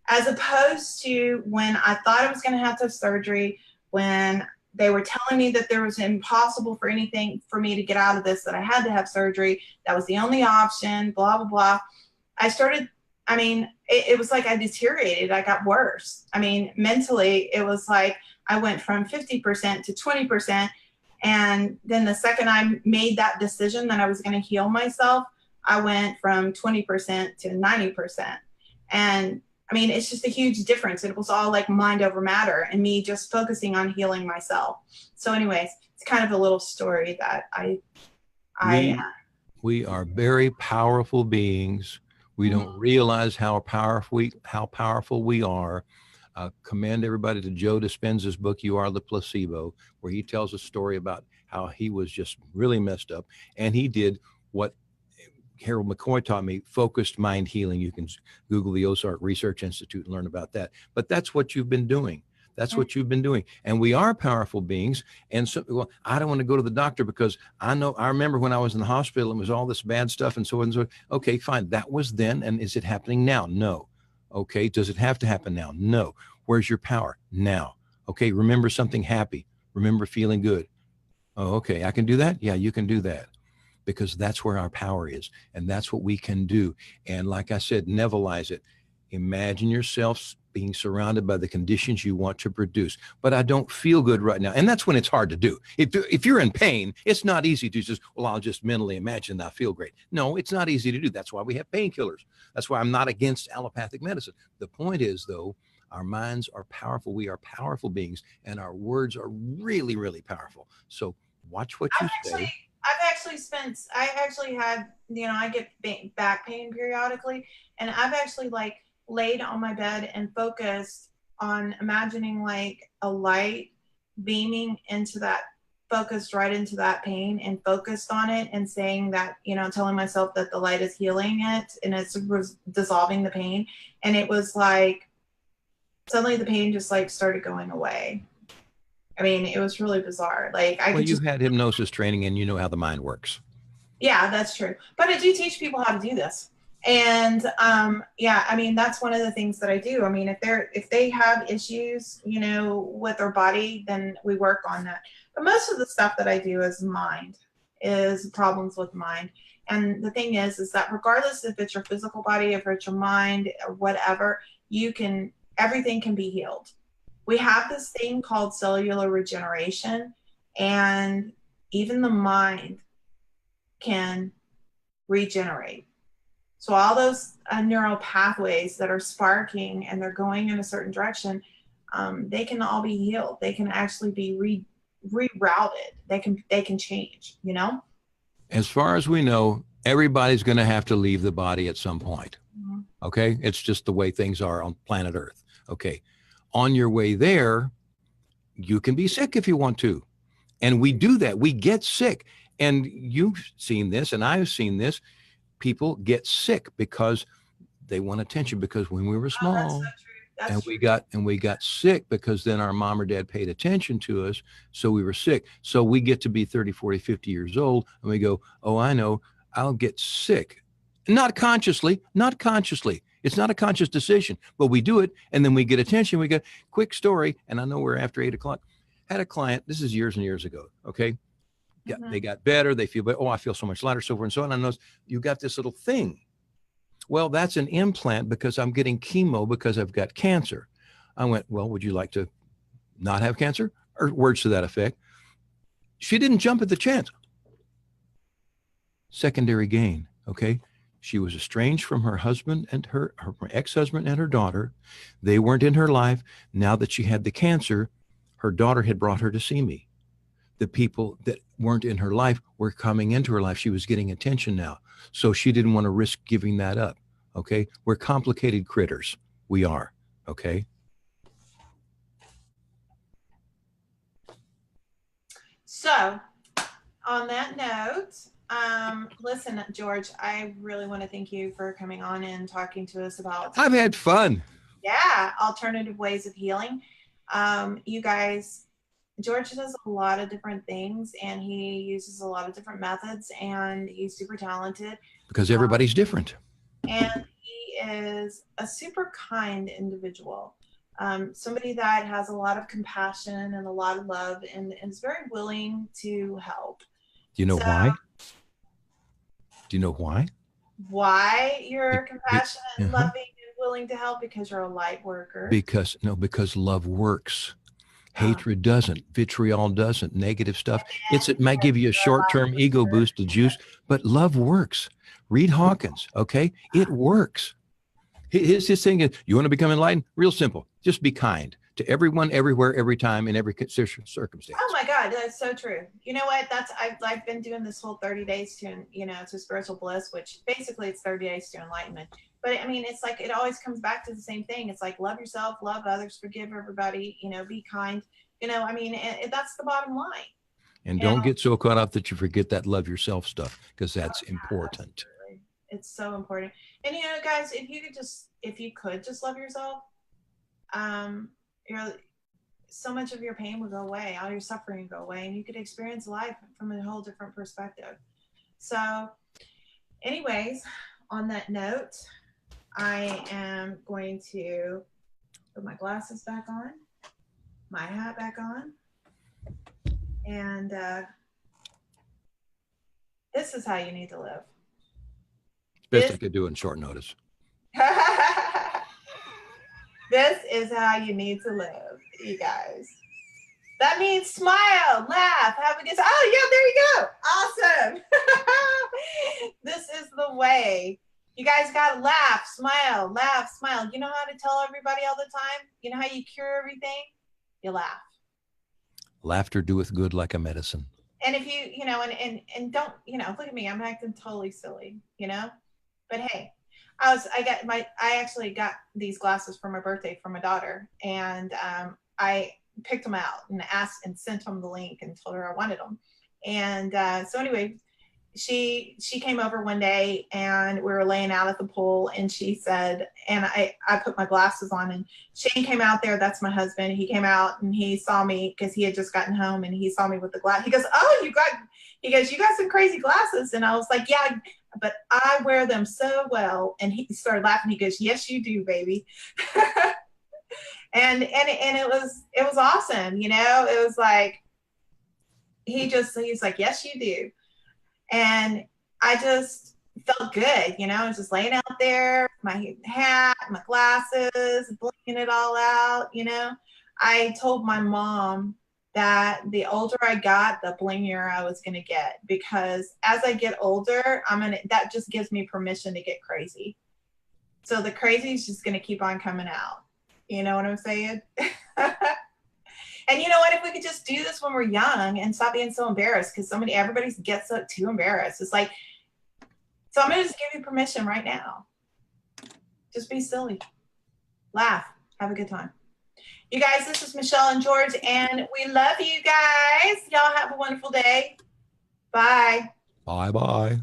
As opposed to when I thought I was going to have surgery, when they were telling me that there was impossible for anything for me to get out of this, that I had to have surgery, that was the only option, blah, blah, blah. I started, I mean, it was like I deteriorated. I got worse. I mean, mentally, it was like I went from 50% to 20%. And then the second I made that decision that I was going to heal myself, I went from 20% to 90%. And I mean, it's just a huge difference. It was all like mind over matter and me just focusing on healing myself. So anyways, it's kind of a little story that we are very powerful beings. We don't realize how powerful we are. Commend everybody to Joe Dispenza's book, You Are the Placebo, where he tells a story about how he was just really messed up. And he did what Harold McCoy taught me, focused mind healing. You can Google the Ozark Research Institute and learn about that. But that's what you've been doing. That's what you've been doing. And we are powerful beings. And so, well, I don't want to go to the doctor because I remember when I was in the hospital, it was all this bad stuff and so on and so on. Okay, fine. That was then. And is it happening now? No. Okay. Does it have to happen now? No. Where's your power? Now. Okay. Remember something happy. Remember feeling good. Oh, okay. I can do that. Yeah, you can do that. Because that's where our power is. And that's what we can do. And like I said, Neville'ize it. Imagine yourself being surrounded by the conditions you want to produce. But I don't feel good right now. And that's when it's hard to do. If you're in pain, it's not easy to just, well, I'll just mentally imagine that I feel great. No, it's not easy to do. That's why we have painkillers. That's why I'm not against allopathic medicine. The point is, though, our minds are powerful. We are powerful beings. And our words are really, really powerful. So watch what you say. I've actually had, I get back pain periodically, and I've actually like laid on my bed and focused on imagining like a light beaming into that, focused right into that pain and focused on it and saying that, telling myself that the light is healing it and it's dissolving the pain. And it was like, suddenly the pain just like started going away. I mean, it was really bizarre. Like you've had hypnosis training and you know how the mind works. Yeah, that's true. But I do teach people how to do this. And yeah, I mean, that's one of the things that I do. I mean, if they have issues, with their body, then we work on that. But most of the stuff that I do is problems with mind. And the thing is that regardless if it's your physical body, if it's your mind or whatever, everything can be healed. We have this thing called cellular regeneration, and even the mind can regenerate. So all those neural pathways that are sparking and they're going in a certain direction, they can all be healed. They can actually be rerouted. They can change, As far as we know, everybody's going to have to leave the body at some point. Mm-hmm. Okay. It's just the way things are on planet Earth. Okay. On your way there, you can be sick if you want to. And we do that. We get sick. And you've seen this, and I've seen this. People get sick because they want attention, because when we were small, we got sick because then our mom or dad paid attention to us. So we were sick. So we get to be 30, 40, 50 years old and we go, oh, I know, I'll get sick. Not consciously. It's not a conscious decision, but we do it. And then we get attention. We get quick story. And I know we're after 8 o'clock. Had a client, this is years and years ago. Okay. Yeah, mm-hmm. They got better. They feel better. Oh, I feel so much lighter, so forth and so on. I know you got this little thing. Well, that's an implant because I'm getting chemo because I've got cancer. I went, well, would you like to not have cancer? Or words to that effect. She didn't jump at the chance. Secondary gain. Okay. She was estranged from her husband and her ex-husband and her daughter. They weren't in her life. Now that she had the cancer, her daughter had brought her to see me. the people that weren't in her life were coming into her life. She was getting attention now. So she didn't want to risk giving that up. Okay. We're complicated critters. We are. Okay. So on that note, listen, George, I really want to thank you for coming on and talking to us about. I've had fun. Yeah, alternative ways of healing. You guys, George does a lot of different things, and he uses a lot of different methods, and he's super talented. Because everybody's different. And he is a super kind individual. Somebody that has a lot of compassion and a lot of love, and is very willing to help. Do you know why? Do you know why? Why you're compassionate and loving and willing to help? Because you're a light worker. Because love works. Hatred doesn't. Vitriol doesn't. Negative stuff. It might give you a short-term ego boost to juice, but love works. Read Hawkins, okay? It works. His thing is, you want to become enlightened? Real simple. Just be kind to everyone, everywhere, every time, in every circumstance. Oh my God, that's so true. You know what? I've been doing this whole 30 days to spiritual bliss, which basically it's 30 days to enlightenment. But I mean, it's like, it always comes back to the same thing. It's like, love yourself, love others, forgive everybody, be kind. I mean, that's the bottom line. And don't get so caught up that you forget that love yourself stuff, because that's important. Absolutely. It's so important. And guys, if you could just love yourself, so much of your pain would go away, all your suffering would go away, and you could experience life from a whole different perspective. So anyways, on that note, I am going to put my glasses back on, my hat back on, and this is how you need to live. Best I could do in short notice. This is how you need to live, you guys. That means smile, laugh, have a good time. Oh, yeah, there you go. Awesome. This is the way. You guys got to laugh, smile, laugh, smile. You know how to tell everybody all the time? You know how you cure everything? You laugh. Laughter doeth good like a medicine. And if you, and don't, look at me, I'm acting totally silly, But hey, I actually got these glasses for my birthday from my daughter, and I picked them out and asked and sent them the link and told her I wanted them. And so anyway, she came over one day, and we were laying out at the pool, and she said, and I put my glasses on, and Shane came out there. That's my husband. He came out and he saw me because he had just gotten home, and he saw me with the glass. He goes, "Oh, you got some crazy glasses." And I was like, "Yeah, but I wear them so well." And he started laughing. He goes, "Yes, you do, baby." and it was awesome. It was like, he's like, "Yes, you do." And I just felt good. I was just laying out there, my hat, my glasses, blinking it all out. I told my mom that the older I got, the blingier I was going to get, because as I get older, that just gives me permission to get crazy. So the crazy is just going to keep on coming out. You know what I'm saying? And you know what? If we could just do this when we're young and stop being so embarrassed, because everybody gets so too embarrassed. It's like, so I'm going to just give you permission right now. Just be silly. Laugh. Have a good time. You guys, this is Michelle and George, and we love you guys. Y'all have a wonderful day. Bye. Bye-bye.